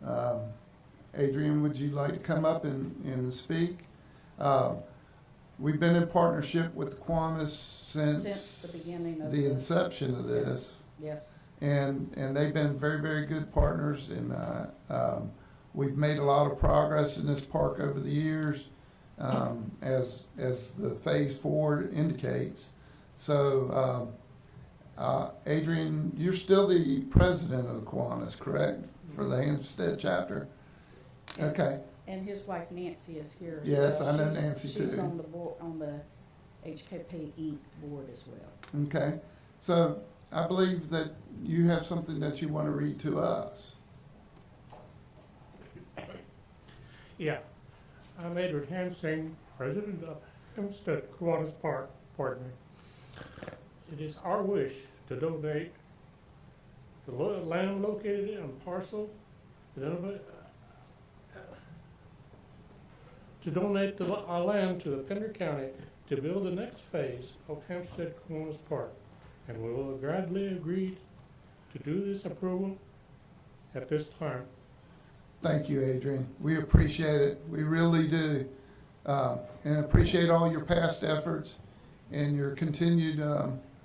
Adrian, would you like to come up and speak? We've been in partnership with the Kiwanis Since the beginning of the inception of this. Yes. And they've been very, very good partners, and we've made a lot of progress in this park over the years, as the Phase 4 indicates. So, Adrian, you're still the president of the Kiwanis, correct, for the Hampstead chapter? And- Okay, And his wife Nancy is here as Yes, well. I know She's- Nancy She's too. on the board, on the HKP Inc. board as well. okay. So I believe that you have something that you want to read to us. Yeah, I'm Edward Hansing, president of Hampstead Kiwanis Park, pardon me. It is our wish to donate the land located on parcel, to donate our land to the Pender County to build the next phase of Hampstead Kiwanis Park. And we will gladly agree to do this approval at this time. Thank you, Adrian. We appreciate it. We really do. And appreciate all your past efforts and your continued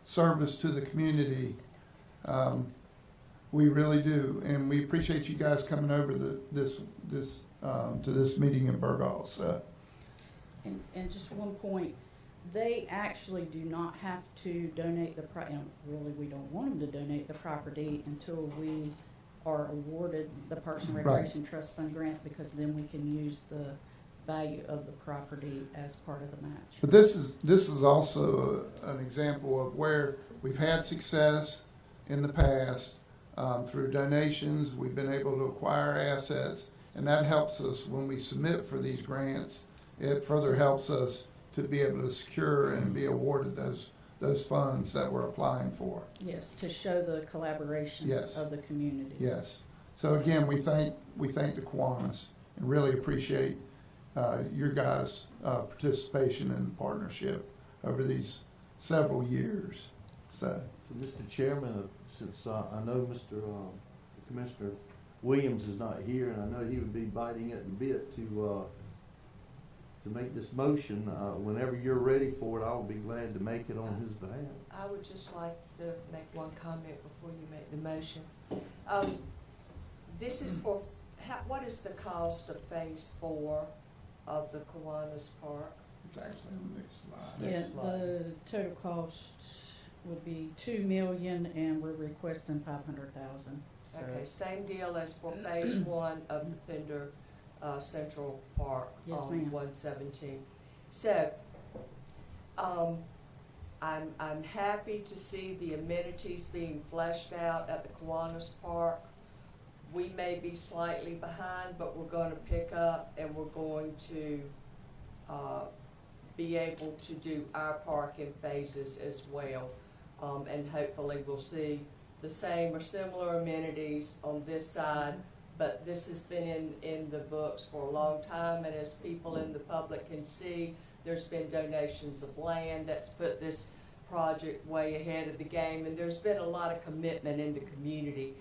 service to the community. We really do. And we appreciate you guys coming over to this meeting in Burgos. And just one point, they actually do not have to donate and really, we don't want them to donate the property until we are awarded the Parks and Right. Recreation Trust Fund grant, because then we can use the value of the property as part of the match. But this is also an example of where we've had success in the past through donations. We've been able to acquire assets, and that helps us when we submit for these grants. It further helps us to be able to secure and be awarded those funds that we're applying for. Yes, to show the collaboration Yes. of the community. Yes. So again, we thank the Kiwanis and really appreciate your guys' participation and partnership over these several years. So, Mr. Chairman, since I know Commissioner Williams is not here, and I know he would be biting at the bit to make this motion, whenever you're ready for it, I will be glad to make it on his behalf. I would just like to make one comment before you make the motion. This is for, what is the cost of phase 4 of the Kiwanis Park? it's actually on the next slide. Yeah, Next slide. the total cost would be $2 million, and we're requesting $500,000. Okay, same deal as for phase 1 of the Pender Central Park Yes, on ma'am. 117. So, I'm happy to see the amenities being fleshed out at the Kiwanis Park. We may be slightly behind, but we're going to pick up, and we're going to be able to do our park in phases as well. And hopefully we'll see the same or similar amenities on this side, but this has been in the books for a long time, and as people in the public can see, there's been donations of land that's put this project way ahead of the game, and there's been a lot of commitment in the community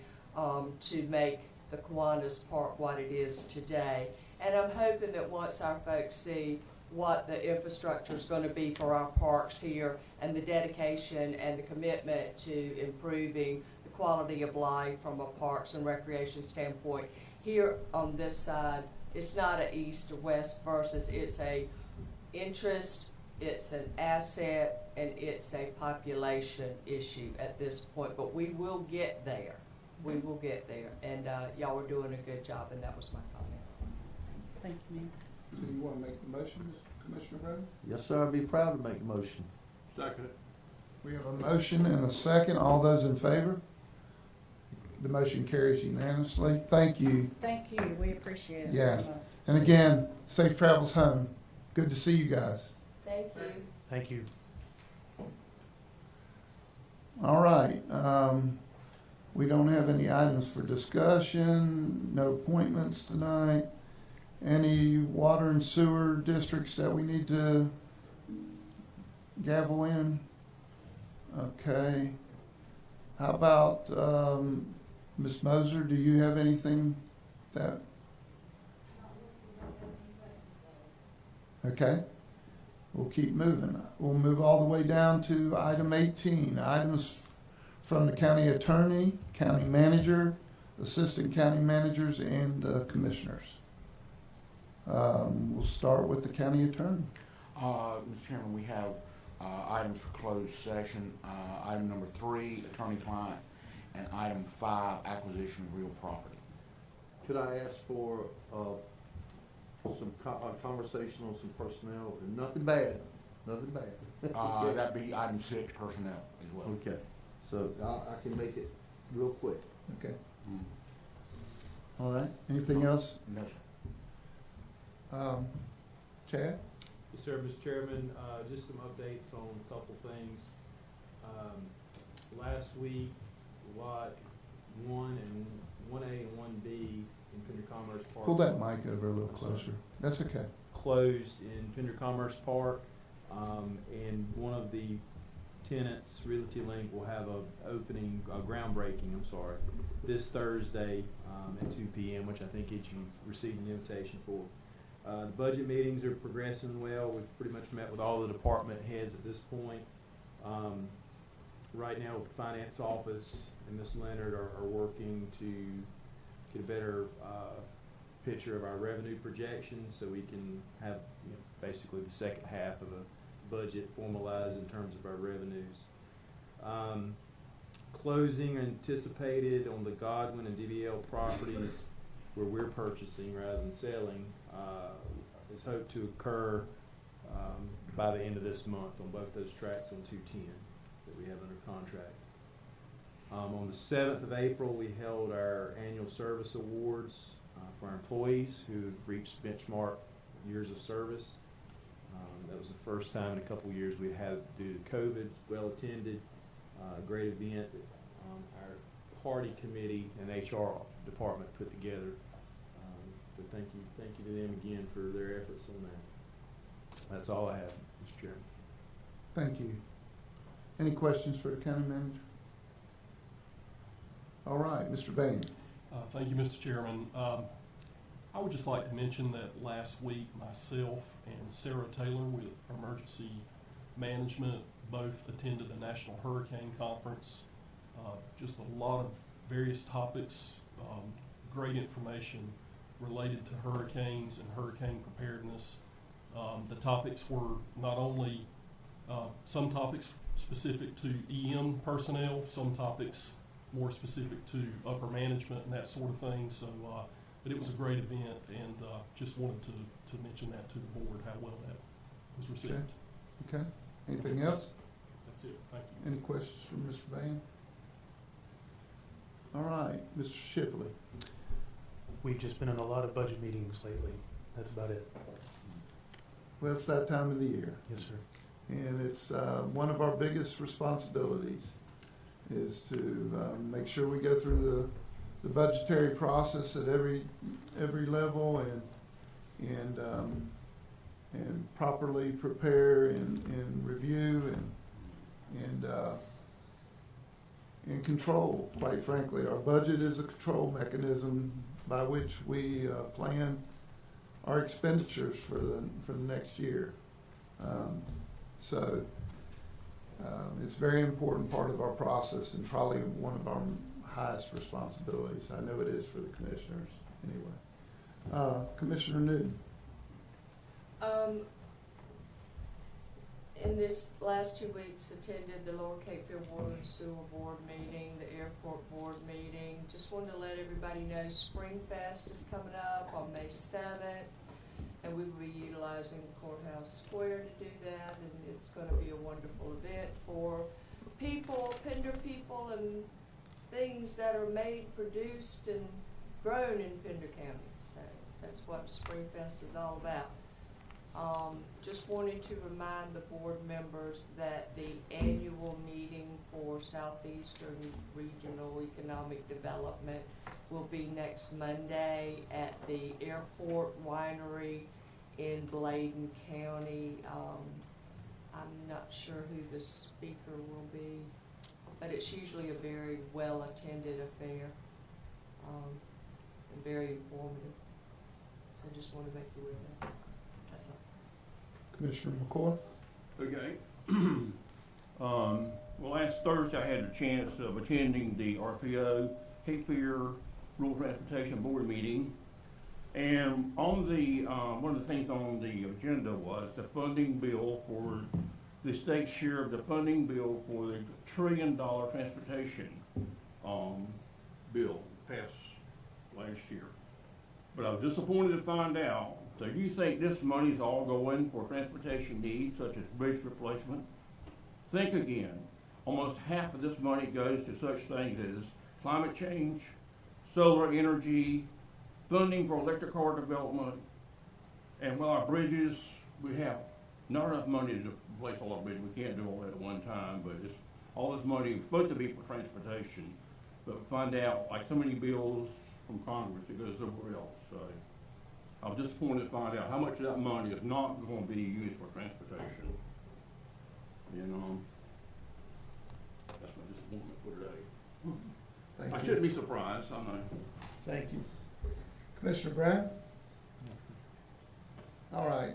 to make the Kiwanis Park what it is today. And I'm hoping that once our folks see what the infrastructure is going to be for our parks here, and the dedication and the commitment to improving the quality of life from a parks and recreation standpoint. Here on this side, it's not an east or west versus, it's a interest, it's an asset, and it's a population issue at this point. But we will get there. We will get there. And y'all are doing a good job, and that was my comment. Thank you, ma'am. So you want to make the motion, Commissioner Brown? Yes, sir, I'd be proud to make the motion. Second. We have a motion and a second. All those in favor? The motion carries unanimously. Thank you. Thank you, we appreciate it Yeah. very much. And again, safe travels home. Good to see you guys. Thank you. Thank you. All right, we don't have any items for discussion, no appointments tonight. Any water and sewer districts that we need to gavel in? Okay. How about, Ms. Moser, do you have anything that? Okay. We'll keep moving. We'll move all the way down to item 18, items from the county attorney, county manager, assistant county managers, and commissioners. We'll start with the county attorney. Mr. Chairman, we have items for closed session. Item number 3, attorney-client, and item 5, acquisition of real property. Could I ask for some conversation on some personnel? Nothing bad, nothing bad. That'd be item 6, personnel as well. Okay, so I can make it real quick. Okay. All right. Anything else? No, sir. Chad? Yes, sir, Mr. Chairman, just some updates on a couple things. Last week, lot 1 and 1A and 1B in Pender Commerce Park. Pull that mic over a little I'm sorry. closer. That's okay. Closed in Pender Commerce Park, and one of the tenants, Realty Link, will have a groundbreaking, this Thursday at 2 p.m., which I think you've received an invitation for. The budget meetings are progressing well. We've pretty much met with all the department heads at this point. Right now, the finance office and Ms. Leonard are working to get a better picture of our revenue projections, so we can have basically the second half of a budget formalized in terms of our revenues. Closing anticipated on the Godwin and DBL properties where we're purchasing rather than selling is hoped to occur by the end of this month on both those tracks on 210 that we have under contract. On the 7th of April, we held our annual service awards for our employees who have reached benchmark years of service. That was the first time in a couple of years we had, due to COVID, well attended, great event that our party committee and HR department put together. But thank you to them again for their efforts on that. That's all I have, Mr. Chairman. Thank you. Any questions for the county manager? All right, Mr. Van. Thank you, Mr. Chairman. I would just like to mention that last week, myself and Sarah Taylor with Emergency Management both attended the National Hurricane Conference. Just a lot of various topics, great information related to hurricanes and hurricane preparedness. The topics were not only some topics specific to EM personnel, some topics more specific to upper management and that sort of thing. So, but it was a great event, and just wanted to mention that to the board, how well that was received. Okay. Anything else? That's it. Thank you. Any questions from Mr. Van? All right, Mr. Shipley. We've just been in a lot of budget meetings lately. That's about it. Well, it's that time of the year. Yes, sir. And it's one of our biggest responsibilities is to make sure we go through the budgetary process at every level and properly prepare and review and control. Quite frankly, our budget is a control mechanism by which we plan our expenditures for the next year. So it's a very important part of our process and probably one of our highest responsibilities. I know it is for the commissioners anyway. Commissioner Newton. In this last 2 weeks, attended the Lower Cape Fear Water and Sewer Board meeting, the Airport Board meeting. Just wanted to let everybody know Spring Fest is coming up on May 7th, and we will be utilizing the courthouse square to do that, and it's going to be a wonderful event for people, Pender people, and things that are made, produced, and grown in Pender County. So that's what Spring Fest is all about. Just wanted to remind the board members that the annual meeting for Southeastern Regional Economic Development will be next Monday at the Airport Winery in Bladen County. I'm not sure who the speaker will be, but it's usually a very well-attended affair and very informative. So I just want to make you aware of that. That's all. Commissioner McCoy. Okay. Well, last Thursday I had the chance of attending the RPO Cape Fear Rural Transportation Board meeting, and on the one of the things on the agenda was the funding bill for the state's share of the funding bill for the $1 trillion transportation bill passed last year. But I was disappointed to find out. So you think this money is all going for transportation needs such as bridge replacement? Think again. Almost half of this money goes to such things as climate change, solar energy, funding for electric car development, and with our bridges, we have not enough money to replace all our bridges. We can't do all that at one time, but it's, all this money is supposed to be for transportation, but we find out, like so many bills from Congress, it goes somewhere else. So I was disappointed to find out how much of that money is not going to be used for transportation. You know, that's my disappointment for today. Thank I you. shouldn't be surprised, I know. Thank you. Commissioner Brown? All right.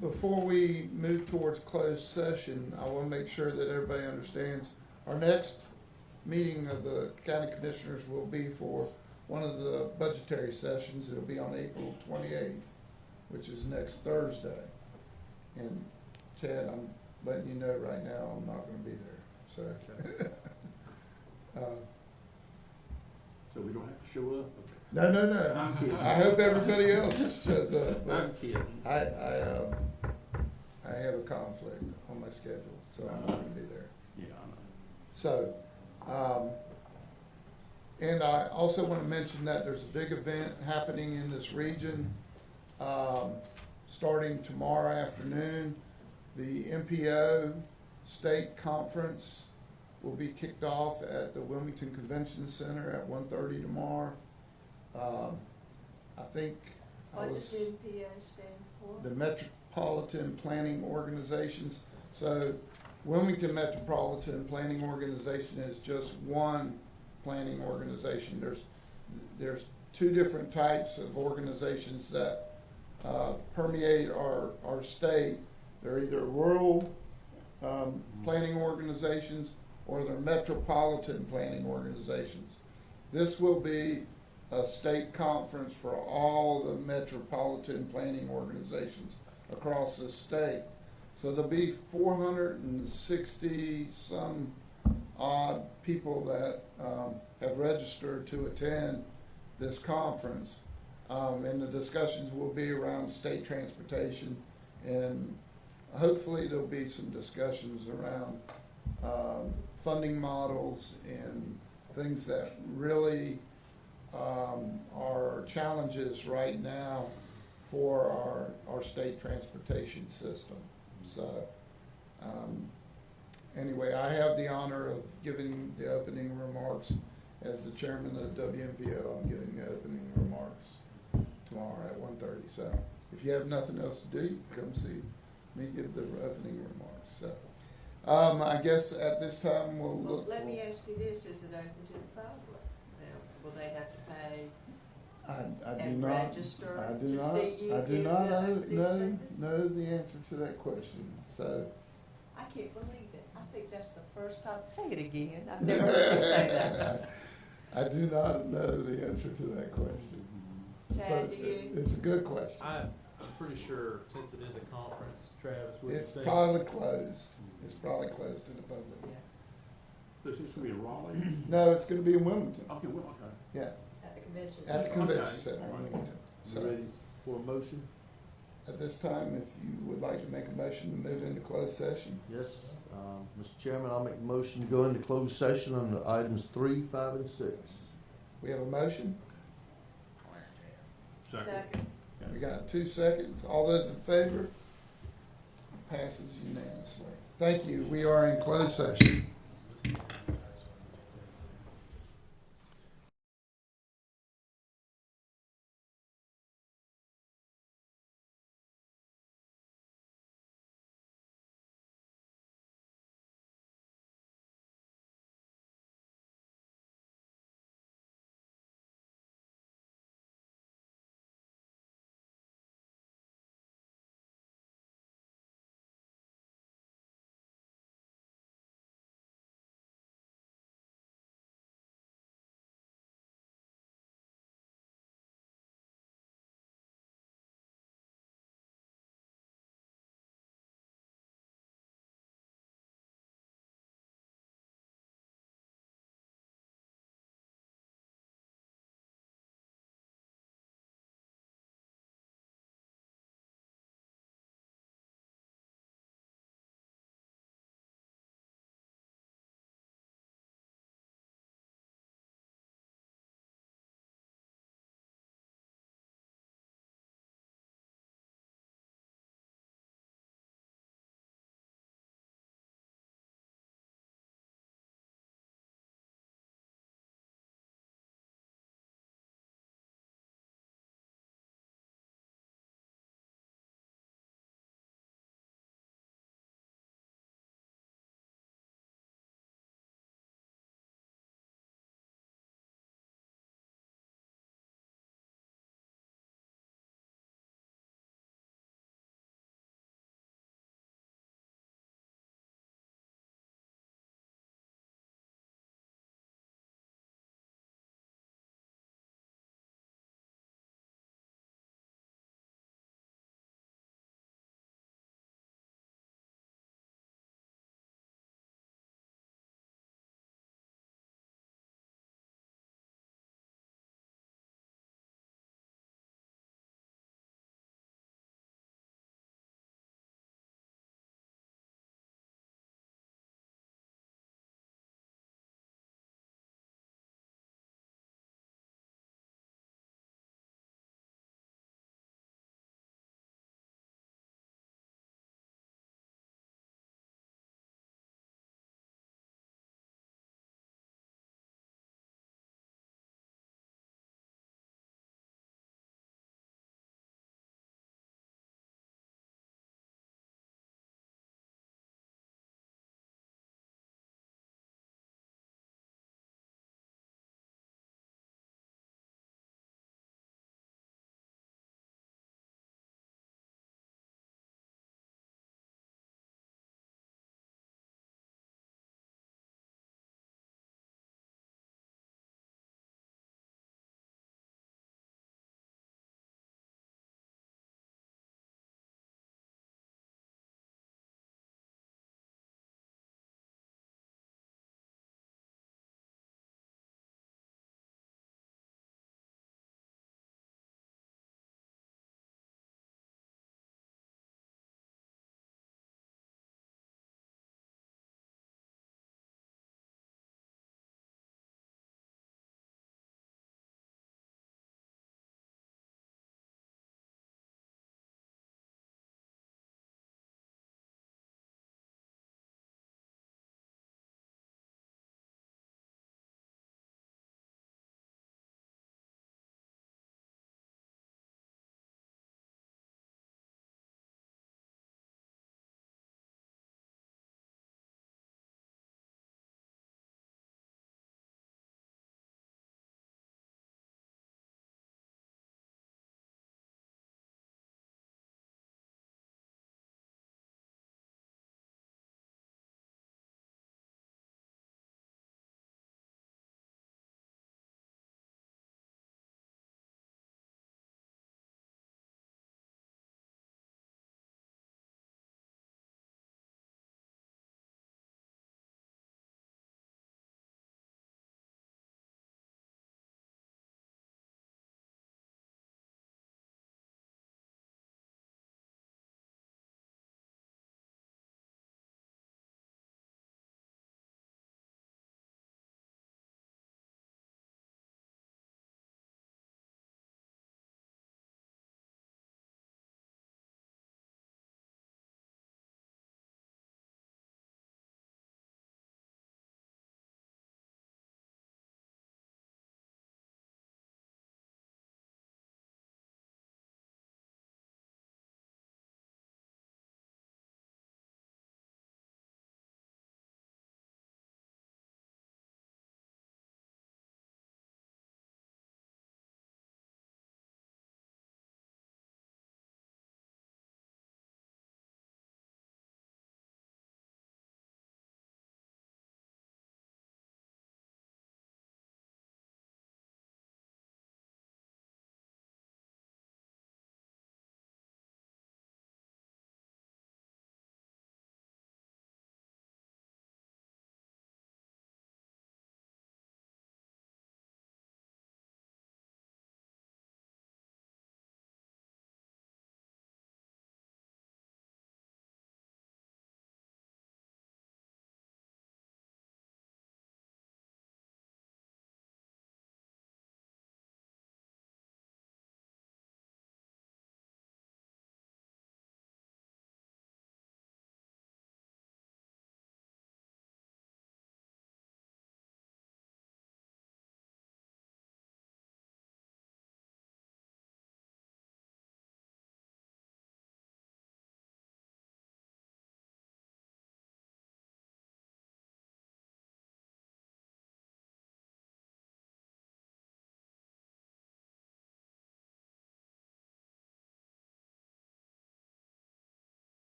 Before we move towards closed session, I want to make sure that everybody understands our next meeting of the county commissioners will be for one of the budgetary sessions. It'll be on April 28th. which is next Thursday. And Chad, I'm letting you know right now, I'm not gonna be there, so. So we don't have to show up? No, no, no. I'm kidding. I hope everybody else shows up. I'm kidding. I have a conflict on my schedule, so I'm not gonna be there. Yeah, I know. So, and I also want to mention that there's a big event happening in this region, starting tomorrow afternoon. The MPO State Conference will be kicked off at the Wilmington Convention Center at 1:30 tomorrow. I think What does MPO stand for? the Metropolitan Planning Organizations. So Wilmington Metropolitan Planning Organization is just one planning organization. There's two different types of organizations that permeate our state. They're either rural planning organizations or they're metropolitan planning organizations. This will be a state conference for all the metropolitan planning organizations across the state. So there'll be 460 some odd people that have registered to attend this conference. And the discussions will be around state transportation, and hopefully there'll be some discussions around funding models and things that really are challenges right now for our state transportation system. So anyway, I have the honor of giving the opening remarks as the chairman of the WMPO. I'm giving the opening remarks tomorrow at 1:30. So if you have nothing else to do, you can come see me give the opening remarks. So I guess at this time we'll Well, look. let me ask you this, is it open to the public? Now, will they have to pay I do and not. register I do to not. see you I do give not the opening statements? know the answer to that question. So I can't believe it. I think that's the first time, say it again, I've never heard you say that. I do not know the answer to that question. Chad, But do you? it's a good question. I'm pretty sure, since it is a conference, Travis, would It's think. probably closed. It's probably closed to the public. This is gonna be in Raleigh? No, it's gonna be in Wilmington. Okay, well, okay. Yeah, At the convention. at the convention Okay. center in Wilmington. You So ready for a motion? at this time, if you would like to make a motion to move into closed session. Yes, Mr. Chairman, I'll make a motion to go into closed session on the items 3, 5, and 6. We have a motion. Second. We got 2 seconds. All those in favor? Passes unanimously. Thank you. We are in closed session.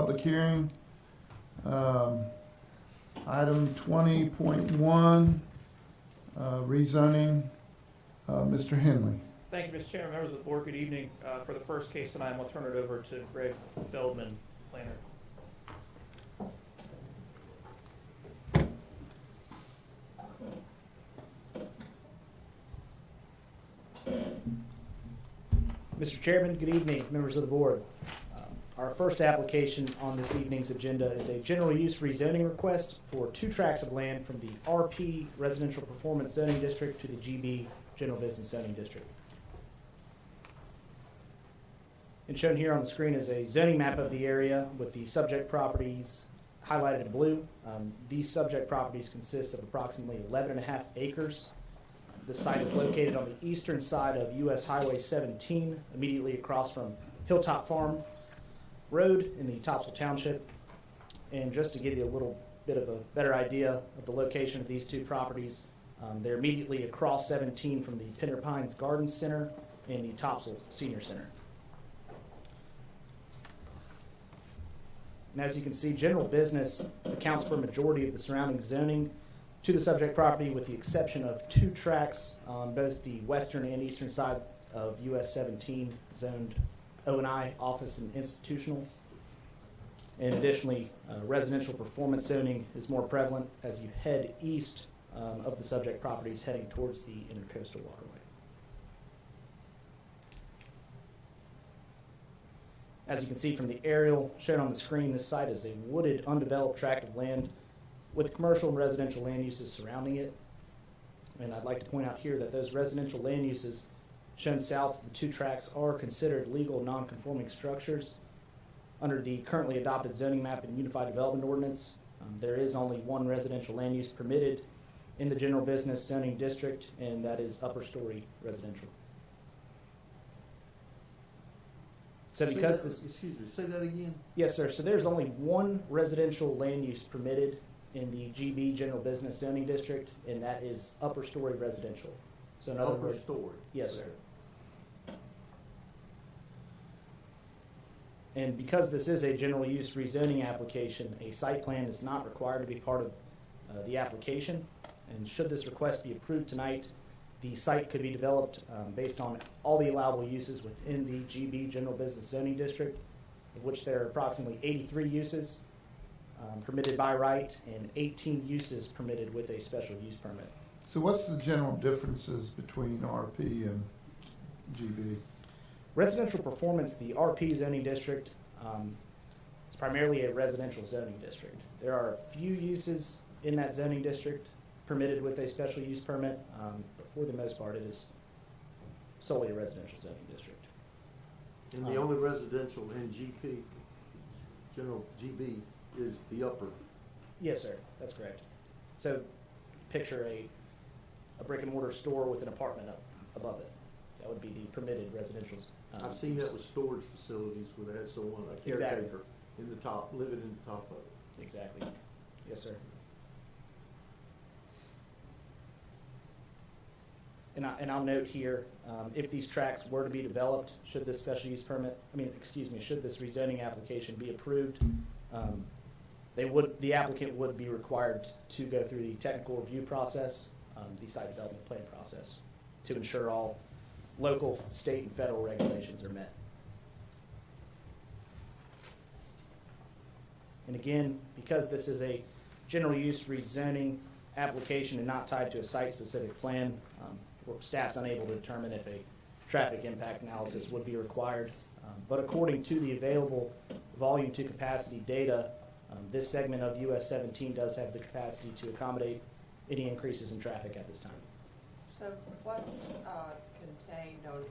public hearing. Item 20.1, rezoning. Mr. Henley. Thank you, Mr. Chairman, members of the board, good evening. For the first case tonight, I'm going to turn it over to Greg Feldman, planner. Mr. Chairman, good evening, members of the board. Our first application on this evening's agenda is a general use rezoning request for 2 tracts of land from the RP Residential Performance Zoning District to the GB General Business Zoning District. And shown here on the screen is a zoning map of the area with the subject properties highlighted in blue. These subject properties consist of approximately 11.5 acres. This site is located on the eastern side of US Highway 17, immediately across from Hilltop Farm Road in the Topsail Township. And just to give you a little bit of a better idea of the location of these 2 properties, they're immediately across 17 from the Pender Pines Garden Center and the Topsail Senior Center. And as you can see, general business accounts for a majority of the surrounding zoning to the subject property, with the exception of 2 tracts on both the western and eastern side of US 17, zoned O&I, office and institutional. And additionally, residential performance zoning is more prevalent as you head east of the subject properties, heading towards the intercoastal waterway. As you can see from the aerial shown on the screen, this site is a wooded, undeveloped tract of land with commercial and residential land uses surrounding it. And I'd like to point out here that those residential land uses shown south of the 2 tracts are considered legal non-conforming structures. Under the currently adopted zoning map and unified development ordinance, there is only 1 residential land use permitted in the general business zoning district, and that is upper story residential. So because this... Excuse me, say that again? Yes, sir. So there's only 1 residential land use permitted in the GB General Business Zoning District, and that is upper story residential. So in other words... Upper story? Yes, sir. And because this is a general use rezoning application, a site plan is not required to be part of the application. And should this request be approved tonight, the site could be developed based on all the allowable uses within the GB General Business Zoning District, of which there are approximately 83 uses permitted by right and 18 uses permitted with a special use permit. So what's the general differences between RP and GB? Residential performance, the RP zoning district, is primarily a residential zoning district. There are a few uses in that zoning district permitted with a special use permit, but for the most part, it is solely a residential zoning district. And the only residential in GP, general GB, is the upper? Yes, sir, that's correct. So picture a brick and mortar store with an apartment up above it. That would be the permitted residential. I've seen that with storage facilities where they had someone, a caretaker, in the top, living in the top of it. Exactly. Yes, sir. And I'll note here, if these tracts were to be developed, should this special use permit, should this rezoning application be approved, the applicant would be required to go through the technical review process, the site development plan process, to ensure all local, state, and federal regulations are met. And again, because this is a general use rezoning application and not tied to a site-specific plan, staff's unable to determine if a traffic impact analysis would be required. But according to the available volume to capacity data, this segment of US 17 does have the capacity to accommodate any increases in traffic at this time. So what's contained on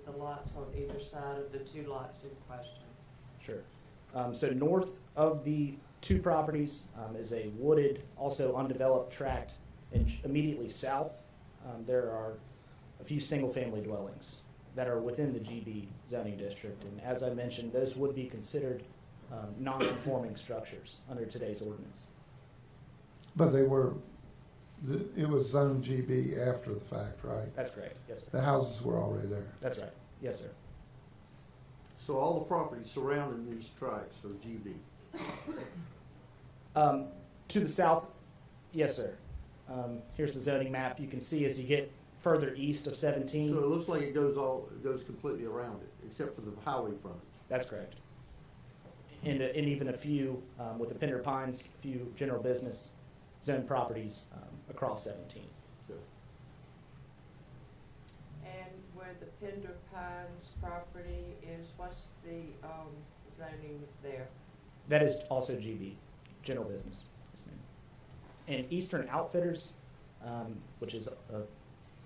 the lots on either side of the 2 lots in question? Sure. So north of the 2 properties is a wooded, also undeveloped tract, and immediately south there are a few single-family dwellings that are within the GB zoning district. And as I mentioned, those would be considered non-conforming structures under today's ordinance. But they were, it was zoned GB after the fact, right? That's correct, yes, sir. The houses were already there. That's right, yes, sir. So all the properties surrounding these tracts are GB? To the south, yes, sir. Here's the zoning map. You can see as you get further east of 17. So it looks like it goes completely around it, except for the highway frontage. That's correct. And even a few, with the Pender Pines, a few general business zone properties across 17. And where the Pender Pines property is, what's the zoning there? That is also GB, general business. Yes, ma'am. And Eastern Outfitters, which is a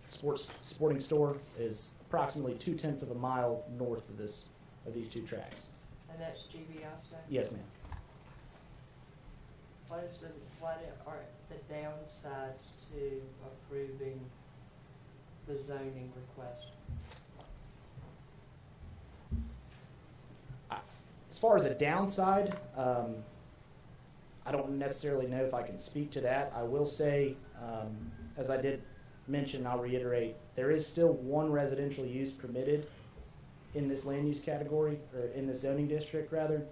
sporting store, is approximately 2/10 of a mile north of these two tracks. And that's GB also? Yes, ma'am. What are the downsides to approving the zoning request? As far as a downside, I don't necessarily know if I can speak to that. I will say, as I did mention, I'll reiterate, there is still one residential use permitted in this land use category, or in this zoning district rather,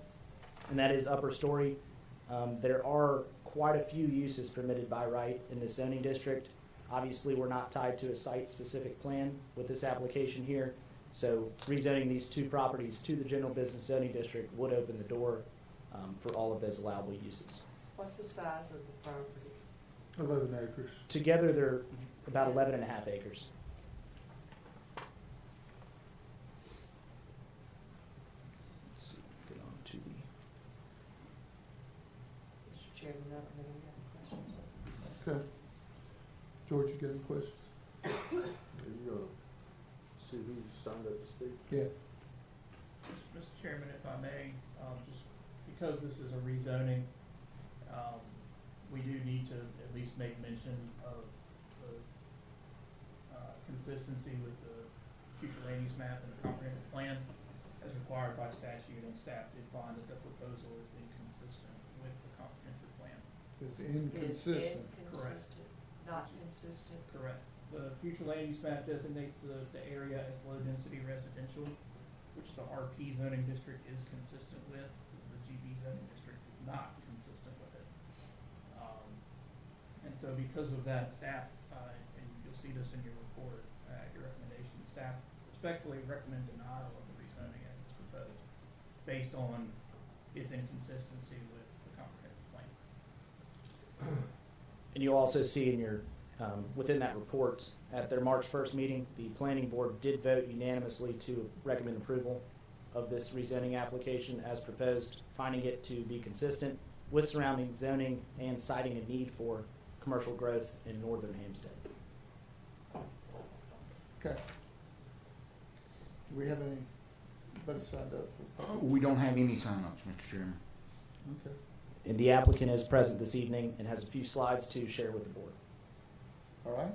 and that is upper story. There are quite a few uses permitted by right in this zoning district. Obviously, we're not tied to a site-specific plan with this application here, so rezoning these two properties to the general business zoning district would open the door for all of those allowable uses. What's the size of the properties? 11 acres. Together, they're about 11.5 acres. Let's see, get on to the Mr. Chairman, I don't have any other questions. Okay. George, you got any questions? Are you gonna see who's signed up to speak? Yeah. Mr. Chairman, if I may, just because this is a rezoning, we do need to at least make mention of the consistency with the future land use map and the comprehensive plan as required by statute, and staff did find that the proposal is inconsistent with the comprehensive plan. It's inconsistent. Correct. Not consistent. Correct. The future land use map designates the area as low-density residential, which the RP zoning district is consistent with. The GB zoning district is not consistent with it. And so because of that, staff, and you'll see this in your report, your recommendation, staff respectfully recommend denial of the rezoning as it's proposed, based on its inconsistency with the comprehensive plan. And you'll also see in your, within that report, at their March 1st meeting, the planning board did vote unanimously to recommend approval of this rezoning application as proposed, finding it to be consistent with surrounding zoning and citing a need for commercial growth in northern Hampstead. Okay. Do we have anybody signed up for? We don't have any sign-ups, Mr. Chairman. Okay. And the applicant is present this evening and has a few slides to share with the board. All right.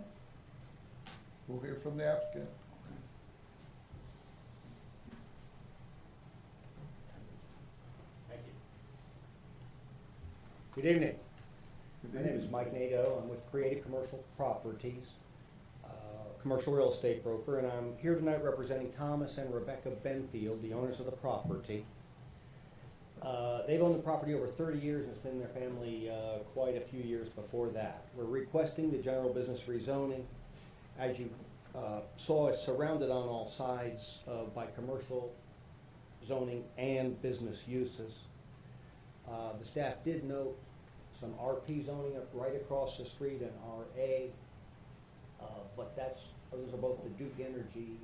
We'll hear from the applicant. Thank you. Good evening. My name is Mike Nadeau. I'm with Creative Commercial Properties, commercial real estate broker, and I'm here tonight representing Thomas and Rebecca Benfield, the owners of the property. They've owned the property over 30 years, and it's been in their family quite a few years before that. We're requesting the general business rezoning. As you saw, it's surrounded on all sides by commercial zoning and business uses. The staff did note some RP zoning up right across the street and RA, but those are both the Duke Energy.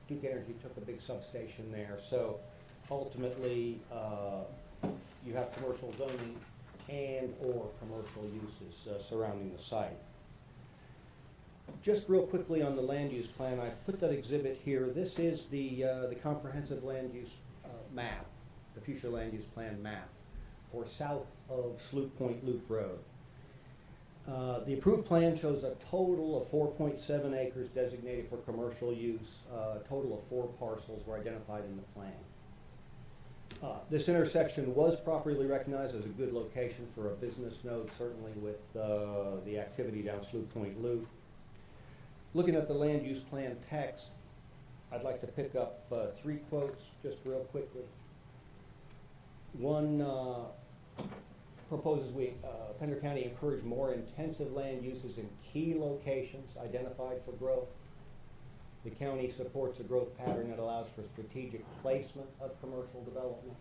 Duke Energy took a big substation there, so ultimately you have commercial zoning and or commercial uses surrounding the site. Just real quickly on the land use plan, I put that exhibit here. This is the comprehensive land use map, the future land use plan map for south of Sloop Point Loop Road. The approved plan shows a total of 4.7 acres designated for commercial use. A total of 4 parcels were identified in the plan. This intersection was properly recognized as a good location for a business node, certainly with the activity down Sloop Point Loop. Looking at the land use plan text, I'd like to pick up 3 quotes just real quickly. One proposes Pender County encourage more intensive land uses in key locations identified for growth. The county supports a growth pattern that allows for strategic placement of commercial development.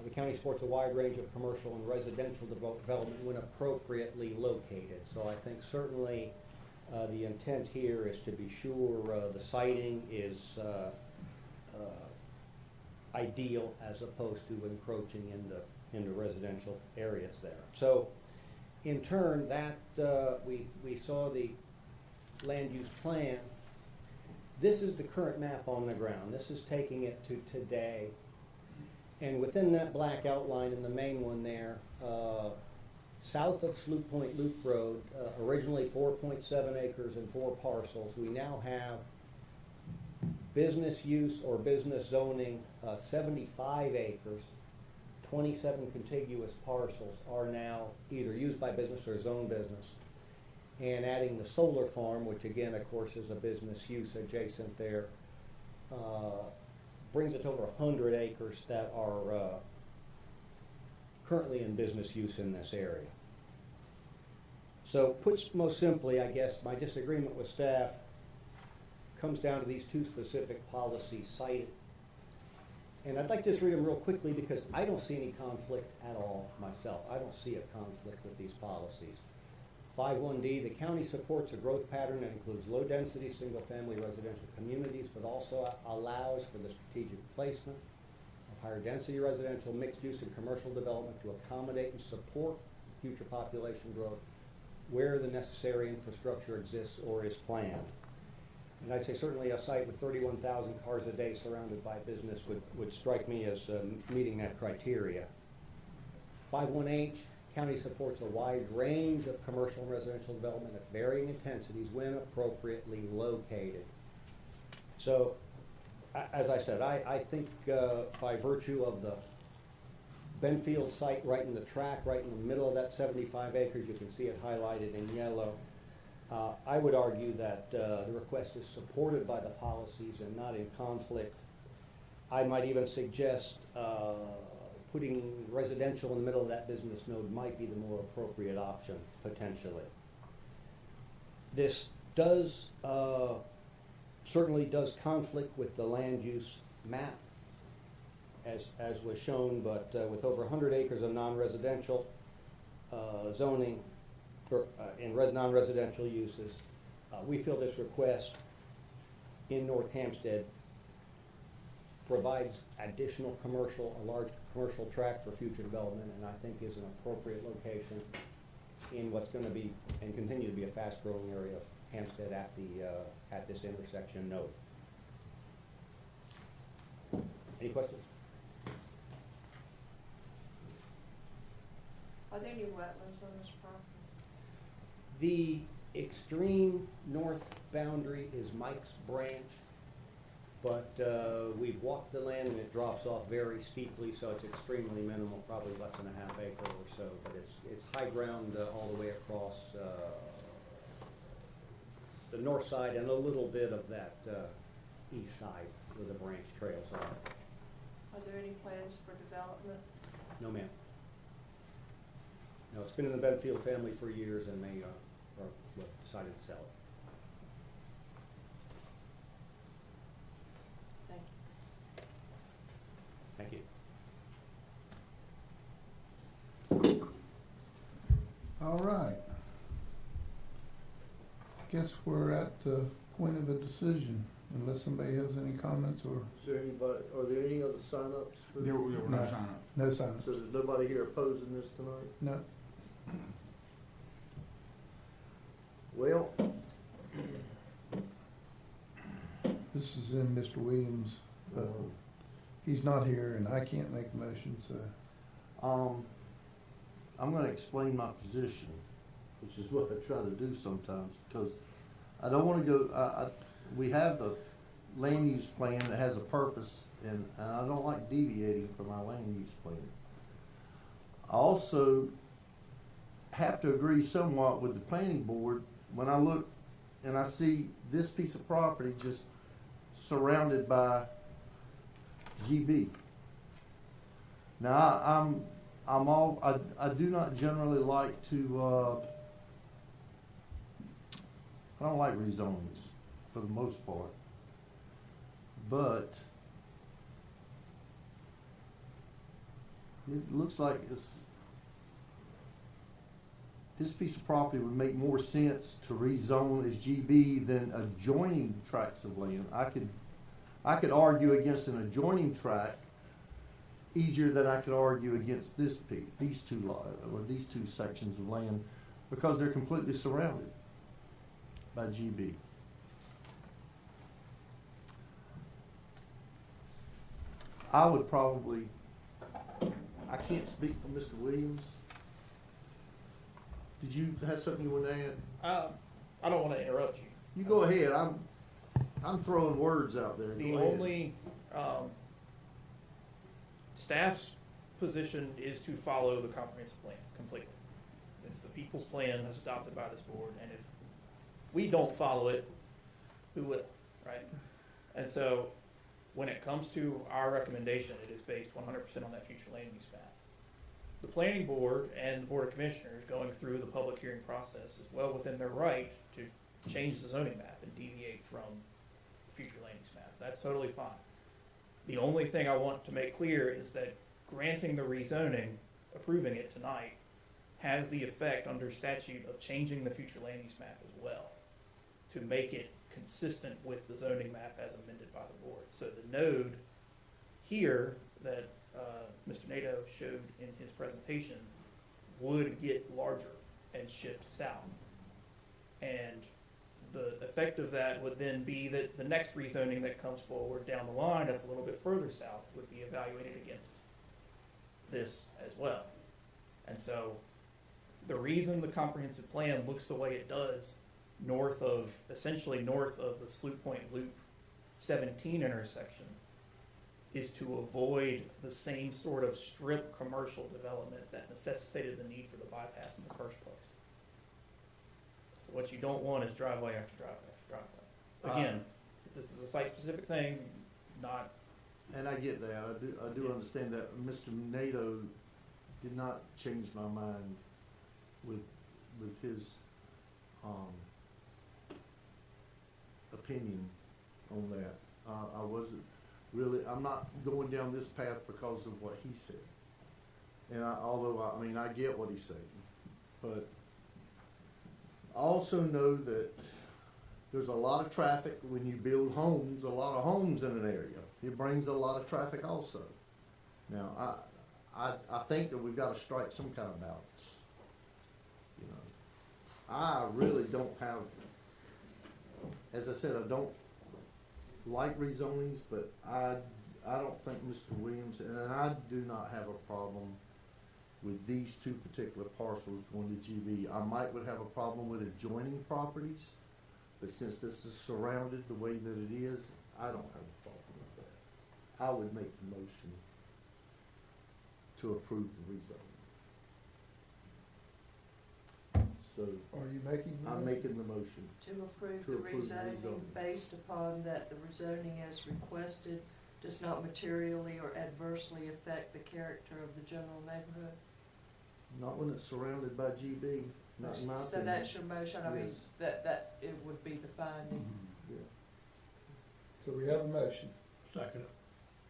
The county supports a wide range of commercial and residential development when appropriately located. So I think certainly the intent here is to be sure the siting is ideal as opposed to encroaching into residential areas there. So in turn, that we saw the land use plan. This is the current map on the ground. This is taking it to today. And within that black outline in the main one there, south of Sloop Point Loop Road, originally 4.7 acres and 4 parcels, we now have business use or business zoning, 75 acres, 27 contiguous parcels are now either used by business or zone business. And adding the solar farm, which again, of course, is a business use adjacent there, brings it to over 100 acres that are currently in business use in this area. So put most simply, I guess, my disagreement with staff comes down to these 2 specific policies cited. And I'd like to just read them real quickly because I don't see any conflict at all myself. I don't see a conflict with these policies. 5.1D, the county supports a growth pattern that includes low-density, single-family residential communities, but also allows for the strategic placement of higher-density residential, mixed-use, and commercial development to accommodate and support future population growth where the necessary infrastructure exists or is planned. And I'd say certainly a site with 31,000 cars a day surrounded by business would strike me as meeting that criteria. 5.1H, county supports a wide range of commercial and residential development at varying intensities when appropriately located. So, as I said, I think by virtue of the Benfield site right in the track, right in the middle of that 75 acres, you can see it highlighted in yellow. I would argue that the request is supported by the policies and not in conflict. I might even suggest putting residential in the middle of that business node might be the more appropriate option, potentially. This does, certainly does conflict with the land use map, as was shown, but with over 100 acres of non-residential zoning in non-residential uses, we feel this request in North Hampstead provides additional commercial, a large commercial tract for future development, and I think is an appropriate location in what's going to be and continue to be a fast-growing area of Hampstead at this intersection node. Any questions? Are there any wetlands on this property? The extreme north boundary is Mike's Branch, but we've walked the land and it drops off very steeply, so it's extremely minimal, probably less than a half acre or so, but it's high ground all the way across the north side and a little bit of that east side where the branch trails off. Are there any plans for development? No, ma'am. No, it's been in the Benfield family for years, and they decided to sell it. Thank you. Thank you. All right. Guess we're at the point of a decision, unless somebody has any comments or. Is there anybody, are there any other sign-ups? There were no sign-ups. No sign-ups. So there's nobody here opposing this tonight? No. Well, This is in Mr. Williams, but he's not here and I can't make a motion, so. I'm gonna explain my position, which is what I try to do sometimes, because I don't wanna go, we have the land use plan that has a purpose, and I don't like deviating from our land use plan. I also have to agree somewhat with the planning board when I look and I see this piece of property just surrounded by GB. Now, I do not generally like to, I don't like rezonings for the most part. But it looks like this piece of property would make more sense to rezone as GB than adjoining tracts of land. I could argue against an adjoining tract easier than I could argue against these two sections of land, because they're completely surrounded by GB. I would probably, I can't speak for Mr. Williams. Did you have something you want to add? I don't want to interrupt you. You go ahead. I'm throwing words out there. The Go ahead. only staff's position is to follow the comprehensive plan completely. It's the people's plan as adopted by this board, and if we don't follow it, who will, right? And so when it comes to our recommendation, it is based 100% on that future land use map. The planning board and the board of commissioners going through the public hearing process is well within their right to change the zoning map and deviate from the future land use map. That's totally fine. The only thing I want to make clear is that granting the rezoning, approving it tonight, has the effect under statute of changing the future land use map as well, to make it consistent with the zoning map as amended by the board. So the node here that Mr. Nato showed in his presentation would get larger and shift south. And the effect of that would then be that the next rezoning that comes forward down the line that's a little bit further south would be evaluated against this as well. And so the reason the comprehensive plan looks the way it does essentially north of the Sloop Point Loop 17 intersection is to avoid the same sort of strip commercial development that necessitated the need for the bypass in the first place. What you don't want is driveway after driveway after driveway. Again, this is a site-specific thing, not. And I get that. I do understand that. Mr. Nato did not change my mind with his opinion on that. I wasn't really. I'm not going down this path because of what he said. And although I get what he's saying, but I also know that there's a lot of traffic when you build homes. A lot of homes in an area. It brings a lot of traffic also. Now, I think that we've got to strike some kind of balance. You know, I really don't have, as I said, I don't like rezonings, but I don't think Mr. Williams, and I do not have a problem with these two particular parcels going to GB. I would have a problem with adjoining properties, but since this is surrounded the way that it is, I don't have a problem with that. I would make the motion to approve the rezoning. So. Are you making the I'm motion? making the motion. To approve To the approve the rezoning rezoning. based upon that the rezoning as requested does not materially or adversely affect the character of the general neighborhood? Not when it's surrounded by GB, not in my So opinion. that's your motion, I mean, Yes. that it would be the finding. Yeah. So we have a motion. Second.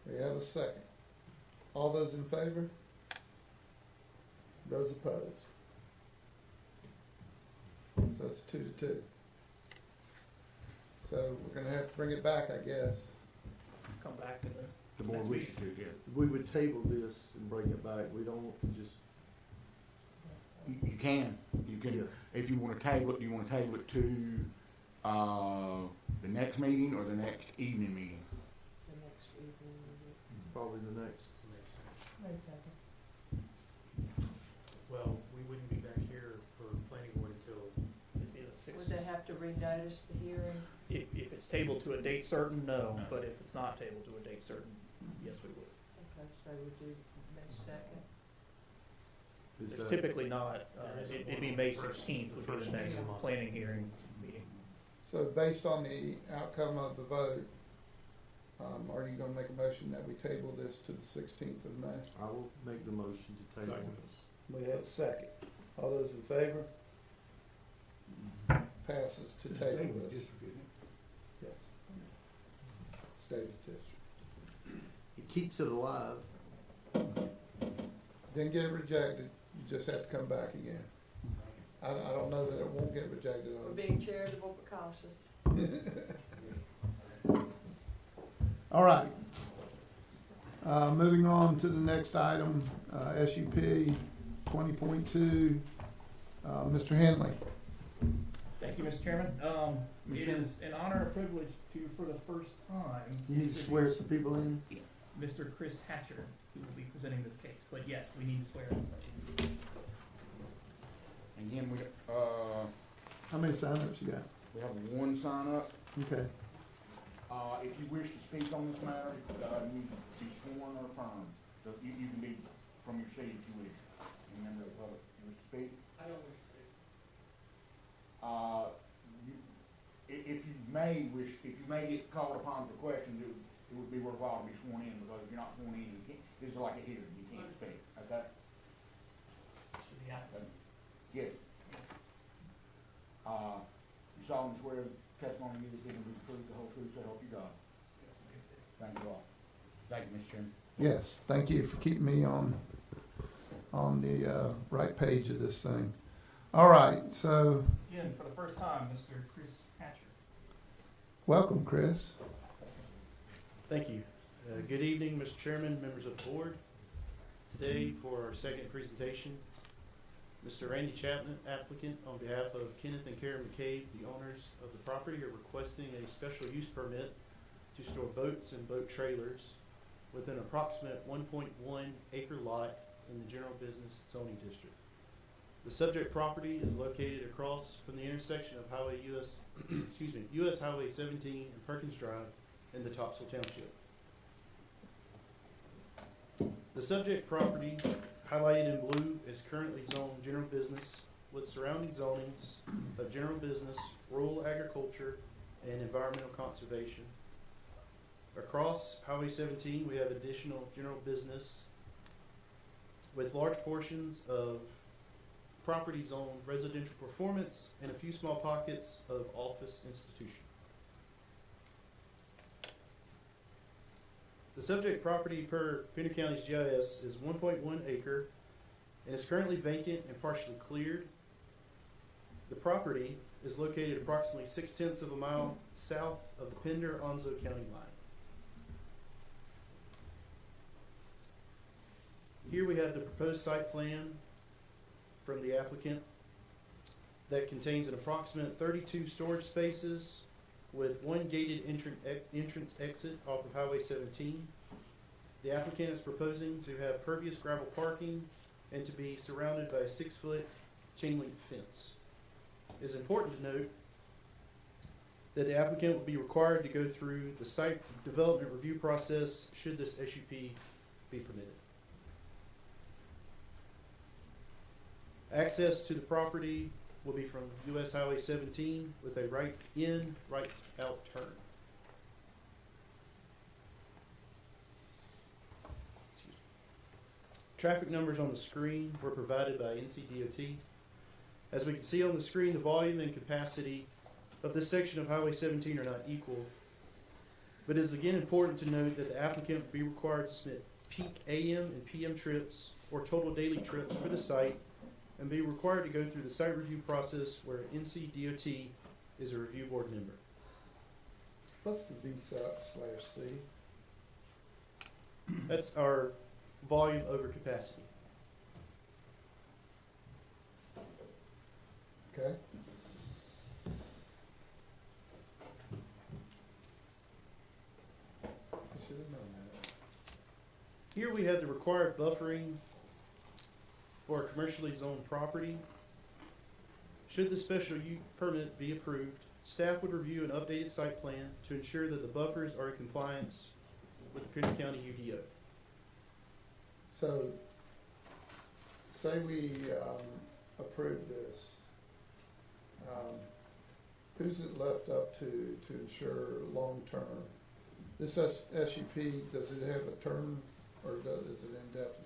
We have a second. All those in favor? Those opposed? So it's 2-2. So we're gonna have to bring it back, I guess. Come back in The the board next wishes meeting. to, yeah. We would table this and bring it back. We don't want to just. You can, Yeah. if you wanna table it, do you wanna table it to, the next meeting or the next evening meeting? The next evening. Probably the next. Well, we wouldn't be back here for planning board until, It'd be the Would sixth. they have to renotice the hearing? If it's tabled to a date certain, no, but if it's not tabled to a date certain, yes, we would. Okay, so we do May 2nd. Is It's that- typically not, There isn't it'd one be on May the first- 16th the would be first the next meeting of the month. planning hearing meeting. So based on the outcome of the vote, Are you gonna make a motion that we table this to the 16th of May? I will make the motion to table Second. this. We have a second. All those in favor? Passes to table this. Yes. State district. It keeps it alive. Didn't get it rejected, you just have to come back again. I don't know that it won't get rejected We're on. being charitable but cautious. All right. Moving on to the next item, SUP 20.2, Mr. Henley. Thank you, Mr. Chairman. It is an honor and privilege to, for the first time, You need to swear some people in? Mr. Chris Hatcher, who will be presenting this case. But yes, we need to swear in. Again, How many signups you got? we have one sign up. Okay. If you wish to speak on this matter, you need to be sworn or affirmed. So you can be from your seat if you wish. Any member of the public, you wish to speak? I don't wish to speak. If you may get called upon for questions, it would be worthwhile to be sworn in, because if you're not sworn in, you can't, this is like a hearing, you can't speak, okay? Should be out. Yes. You solemnly swear the testimony you give this evening will be the truth, the whole truth, so help you God. Thank you all. Thank you, Mr. Chairman. Yes, thank you for keeping me on the right page of this thing. All right, so Again, for the first time, Mr. Chris Hatcher. welcome, Chris. Thank you. Good evening, Mr. Chairman, members of the board. Today, for our second presentation, Mr. Randy Chapman, applicant, on behalf of Kenneth and Karen McCabe, the owners of the property, are requesting a special use permit to store boats and boat trailers within an approximate 1.1 acre lot in the general business zoning district. The subject property is located across from the intersection of Highway US Highway 17 and Perkins Drive in the Topsail Township. The subject property, highlighted in blue, is currently zoned general business with surrounding zonings of general business, rural agriculture, and environmental conservation. Across Highway 17, we have additional general business with large portions of property zoned residential performance and a few small pockets of office institution. The subject property per Pender County's GIS is 1.1 acre and is currently vacant and partially cleared. The property is located approximately 0.6 of a mile south of the Pender-Onslow County line. Here we have the proposed site plan from the applicant that contains an approximate 32 storage spaces with one gated entrance exit off of Highway 17. The applicant is proposing to have pervious gravel parking and to be surrounded by a 6-foot chain link fence. It is important to note that the applicant will be required to go through the site development review process should this SUP be permitted. Access to the property will be from US Highway 17 with a right in, right out turn. Traffic numbers on the screen were provided by NCDOT. As we can see on the screen, the volume and capacity of this section of Highway 17 are not equal. But it is again important to note that the applicant will be required to submit peak AM and PM trips or total daily trips for the site and be required to go through the site review process where NCDOT is a review board member. What's the V/C? That's our volume over capacity. Okay. I should have known that. Here we have the required buffering for a commercially zoned property. Should the special use permit be approved, staff would review an updated site plan to ensure that the buffers are in compliance with the Pender County UDO. So, say we approve this, who's it left up to ensure long-term This SUP, does it have a term or is it indefinite?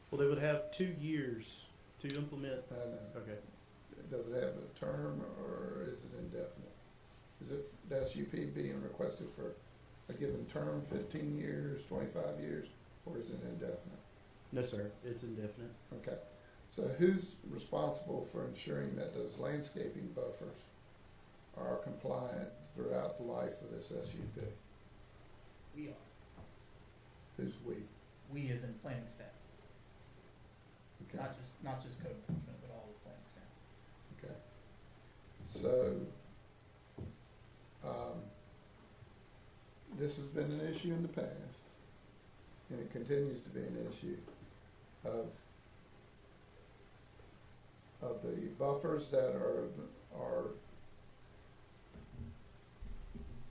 Well, they would have 2 years to implement. I know. Okay. Does it have a term or is it indefinite? Is it the SUP being requested for a given term, 15 years, 25 years, or is it indefinite? No, sir. It's indefinite. Okay. So who's responsible for ensuring that those landscaping buffers are compliant throughout the life of this SUP? We are. Who's we? We as in planning staff. Okay. Not just code enforcement, but all the planning staff. Okay. So, this has been an issue in the past, and it continues to be an issue of the buffers that are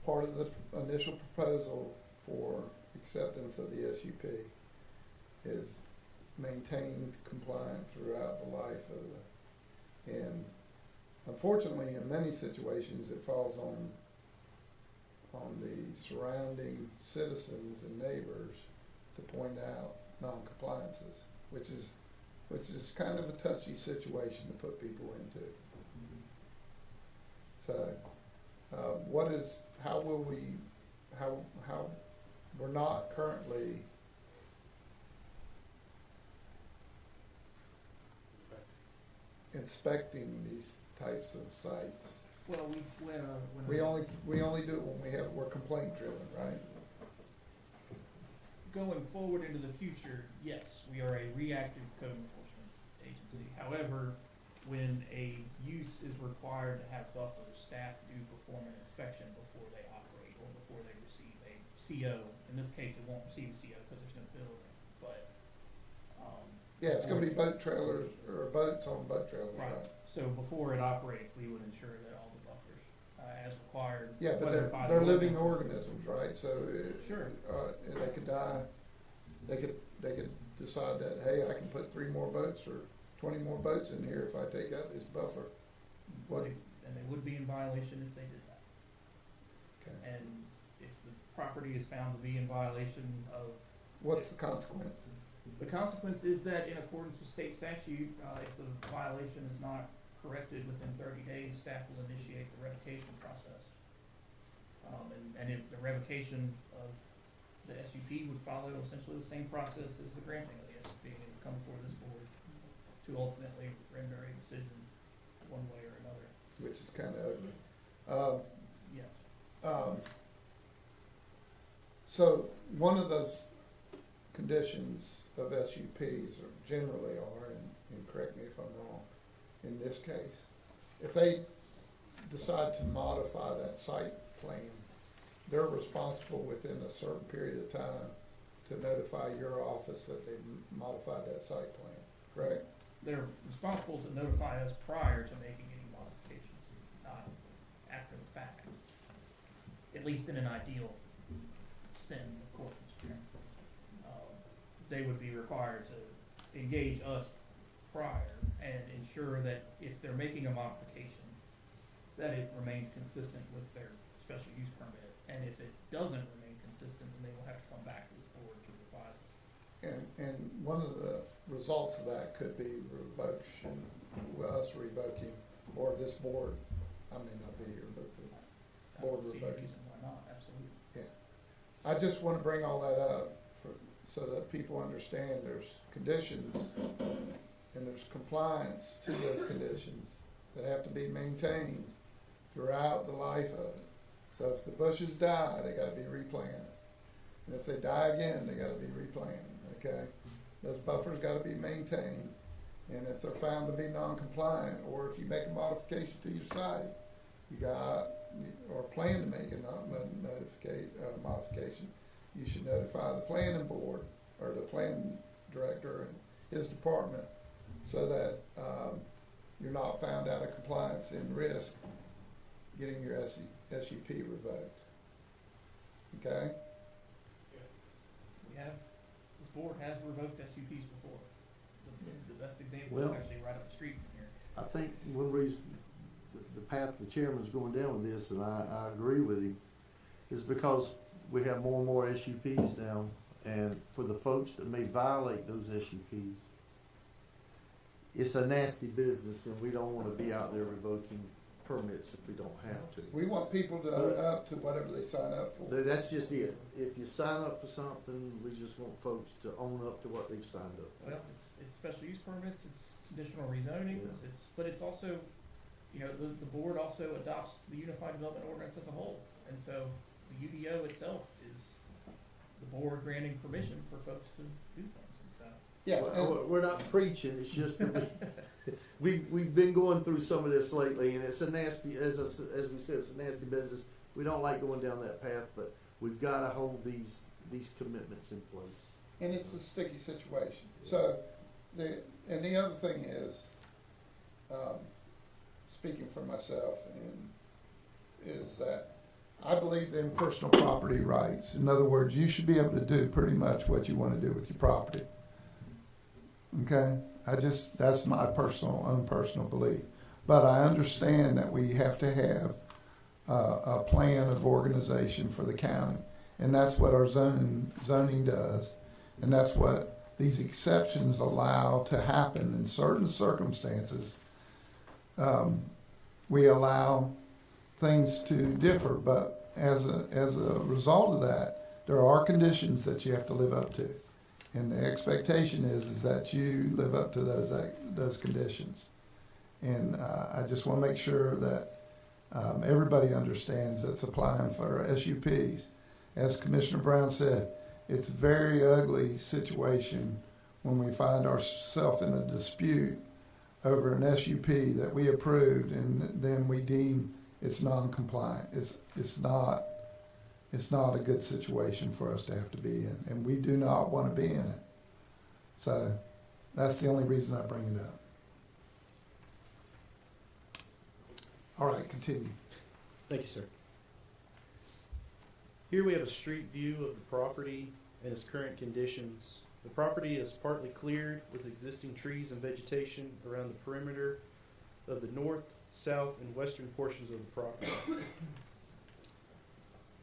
part of the initial proposal for acceptance of the SUP is maintained compliant throughout the life of the, and unfortunately in many situations it falls on the surrounding citizens and neighbors to point out non-compliances, which is kind of a touchy situation to put people into. So, how we're not currently inspecting these types of sites. Well, We only do it when we're complaint driven, right? going forward into the future, yes, we are a reactive code enforcement agency. However, when a use is required to have buffers, staff do perform an inspection before they operate or before they receive a CO. In this case, it won't receive a CO because there's no building, but, yeah, it's gonna be boat trailers or boats on boat trailers, right? So before it operates, we would ensure that all the buffers, as required. Yeah, but whether by the they're living ordinance- organisms, right? So, Sure. they could die, they could decide that, hey, I can put 3 more boats or 20 more boats in here if I take out this buffer. What? And they would be in violation if they did that. Okay. And if the property is found to be in violation of. What's the consequence? The consequence is that in accordance with state statute, if the violation is not corrected within 30 days, staff will initiate the revocation process. And if the revocation of the SUP would follow essentially the same process as the granting of the SUP, it would come before this board to ultimately render a decision one way or another. Which is kinda ugly. Yes. So one of those conditions of SUPs or generally are, and correct me if I'm wrong, in this case, if they decide to modify that site plan, they're responsible within a certain period of time to notify your office that they've modified that site plan, correct? They're responsible to notify us prior to making any modifications, not after the fact. At least in an ideal sense, of course. They would be required to engage us prior and ensure that if they're making a modification, that it remains consistent with their special use permit. And if it doesn't remain consistent, then they will have to come back to this board to revise it. And one of the results of that could be revocation, us revoking, or this board, I may not be here, but the board I don't see any revoking. reason why not, absolutely. Yeah, I just wanna bring all that up so that people understand there's conditions and there's compliance to those conditions that have to be maintained throughout the life of it. So if the bushes die, they gotta be replanted. And if they die again, they gotta be replanted, okay? Those buffers gotta be maintained. And if they're found to be non-compliant, or if you make a modification to your site, or plan to make a modification, you should notify the planning board or the planning director and his department so that, you're not found out of compliance and risk getting your SUP revoked. Okay? This board has revoked SUPs before. The best example is Well, actually right up the street from here. I think one reason, the path the chairman's going down with this, and I agree with him, is because we have more and more SUPs now, and for the folks that may violate those SUPs, it's a nasty business, and we don't wanna be out there revoking permits if we don't have to. We want people to own up to whatever they sign up for. That's just it. If you sign up for something, we just want folks to own up to what they've signed up for. Well, it's special use permits, it's conditional rezonings, but it's also, the board also adopts the Unified Development Ordinance as a whole. And so the UDO itself is the board granting permission for folks to do things, and so. Yeah, We're not preaching, it's just that we've been going through some of this lately, and it's a nasty, as we said, it's a nasty business. We don't like going down that path, but we've gotta hold these commitments in place. and it's a sticky situation. So, the other thing is, speaking for myself, is that I believe in personal property rights. In other words, you should be able to do pretty much what you want to do with your property. Okay? That's my own personal belief. But I understand that we have to have a plan of organization for the county. And that's what our zoning does. And that's what these exceptions allow to happen in certain circumstances. We allow things to differ, but as a result of that, there are conditions that you have to live up to. And the expectation is that you live up to those conditions. And I just want to make sure that everybody understands that's applying for SUPs. As Commissioner Brown said, it's a very ugly situation when we find ourselves in a dispute over an SUP that we approved and then we deem it's non-compliant. It's not a good situation for us to have to be in, and we do not want to be in it. So that's the only reason I bring it up. All right, continue. Thank you, sir. Here we have a street view of the property and its current conditions. The property is partly cleared with existing trees and vegetation around the perimeter of the north, south, and western portions of the property.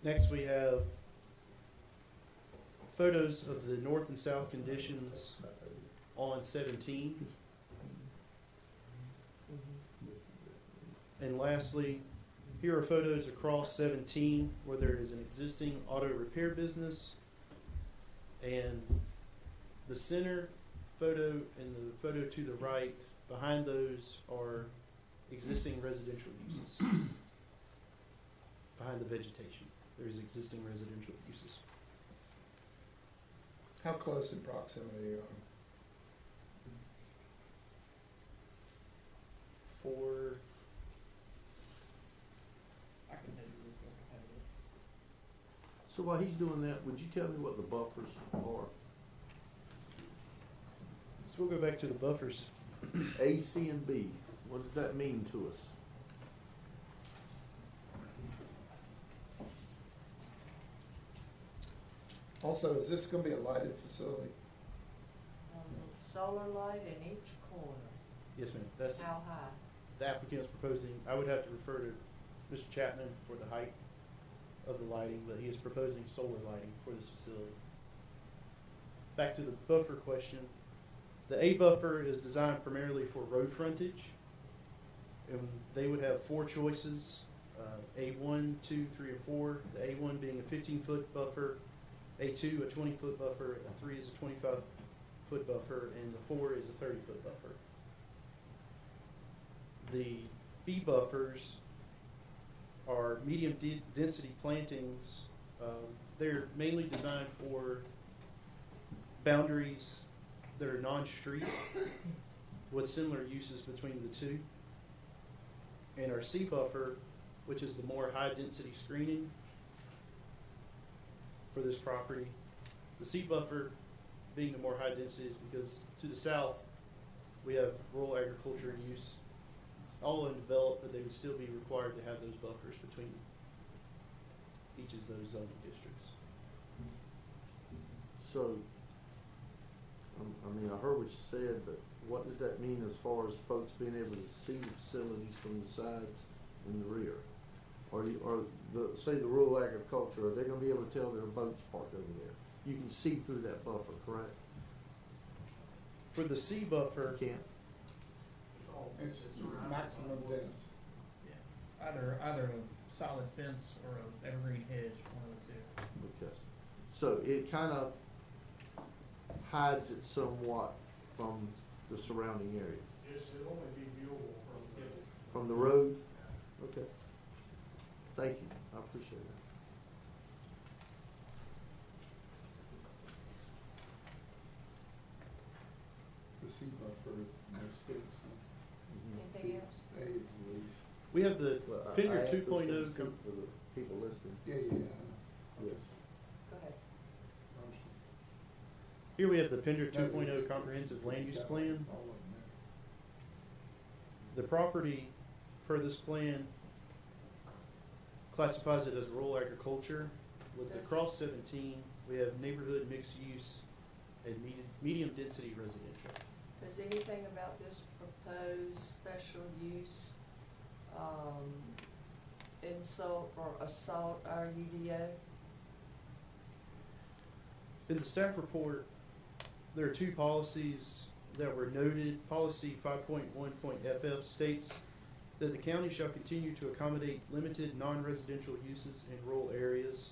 Next, we have photos of the north and south conditions on 17. And lastly, here are photos across 17 where there is an existing auto repair business, and the center photo and the photo to the right behind those are existing residential uses. Behind the vegetation, there's existing residential uses. How close in proximity are For So while he's doing that, would you tell me what the buffers are? So we'll go back to the buffers. A, C, and B. What does that mean to us? Also, is this going to be a lighted facility? Solar light in each corner. Yes, ma'am. That's How high? the applicant is proposing. I would have to refer to Mr. Chapman for the height of the lighting, but he is proposing solar lighting for this facility. Back to the buffer question. The A buffer is designed primarily for road frontage, and they would have 4 choices, A1, 2, 3, and 4. The A1 being a 15-foot buffer, A2 a 20-foot buffer, a 3 is a 25-foot buffer, and the 4 is a 30-foot buffer. The B buffers are medium density plantings. They're mainly designed for boundaries that are non-street with similar uses between the two. And our C buffer, which is the more high density screening for this property. The C buffer being the more high density is because to the south we have rural agriculture use. It's all undeveloped, but they would still be required to have those buffers between each of those zoning districts. So, I mean, I heard what you said, but what does that mean as far as folks being able to see the facilities from the sides and the rear? or say the rural agriculture, are they gonna be able to tell there are boats parked over there? You can see through that buffer, correct? For the C buffer, You can't? It's maximum depth. either a solid fence or a evergreen hedge, one of the two. Okay. So it kind of hides it somewhat from the surrounding area, Yes, it'll only be viewable from from the road? Okay. Thank you, I appreciate that. The sea buffer is most big. Anything else? Stays at least. we have the Well, I Pinder asked those 2.0 things too for the people listening. Yeah. Yes. Go ahead. Here we have the Pender 2.0 comprehensive land use plan. The property per this plan classifies it as rural agriculture. With the Yes. cross 17, we have neighborhood mixed use and medium density residential. Does anything about this proposed special use, insult or assault our UDO? In the staff report, there are two policies that were noted. Policy 5.1.FF states that the county shall continue to accommodate limited non-residential uses in rural areas.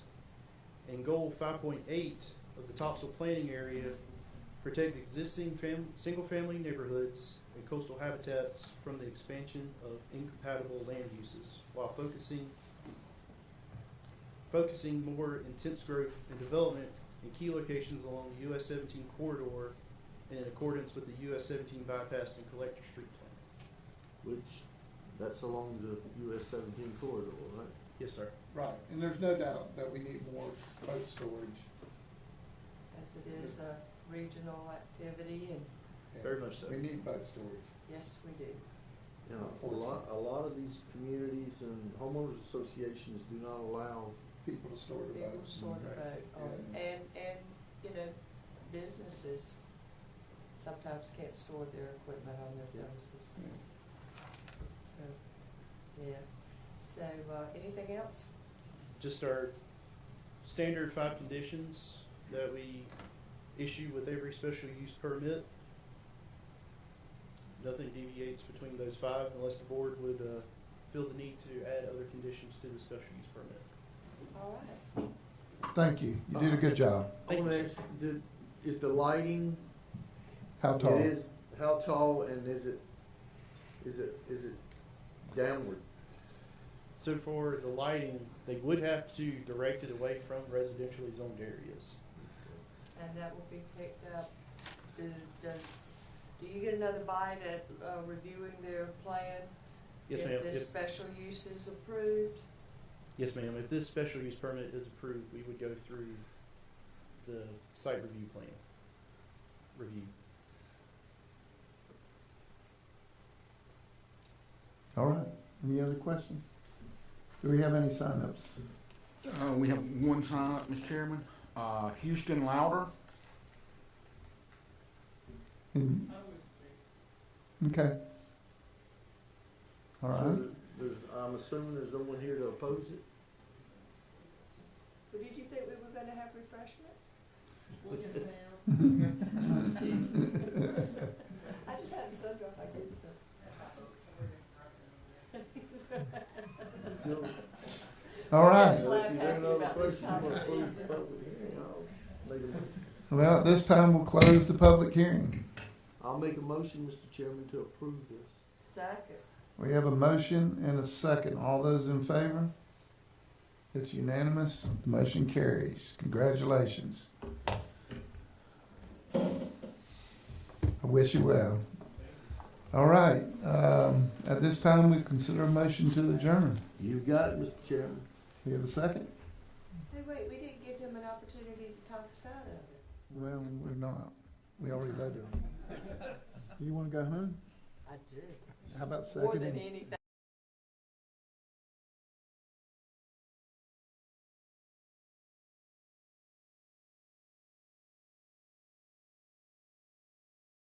And goal 5.8 of the Topsail planning area, protect existing single-family neighborhoods and coastal habitats from the expansion of incompatible land uses while focusing more intense growth and development in key locations along the US 17 corridor and in accordance with the US 17 bypass and collector street plan. Which, that's along the US 17 corridor, right? Yes, sir. Right, and there's no doubt that we need more boat storage. As it is a regional activity, and Very much so. We need boat storage. yes, we do. You know, a lot of these communities and homeowners associations do not allow People to store their People boats. store the boat, Yeah. and, you know, businesses sometimes can't store their equipment on their premises, Yeah. so, yeah. So, anything else? Just our standard 5 conditions that we issue with every special use permit. Nothing deviates between those 5 unless the board would feel the need to add other conditions to the special use permit. All right. Thank you, you did a good job. I want to ask, is the lighting? How tall? It is, how tall and is it downward? So for the lighting, they would have to direct it away from residentially zoned areas. And that will be picked up. Do you get another bite at reviewing their plan? Yes, ma'am. If this special use is approved? Yes, ma'am. If this special use permit is approved, we would go through the site review plan. All right, any other questions? Do we have any signups? We have one sign up, Mr. Chairman. Houston Louder. Okay. All right. So I'm assuming there's no one here to oppose it? Well, did you think we were gonna have refreshments? I just had a soda, I gave you some. All right. Slap happy about this time of year. Well, at this time, we'll close the public hearing. I'll make a motion, Mr. Chairman, to approve this. Second. We have a motion and a second. All those in favor? It's unanimous. The motion carries. Congratulations. I wish you well. All right. At this time, we consider a motion to adjourn. You got it, Mr. Chairman. You have a second? Hey, wait, we didn't give him an opportunity to talk us out of it. Well, we're not. We already voted on it. Do you want to go home? I do. How about More than seconding? anything.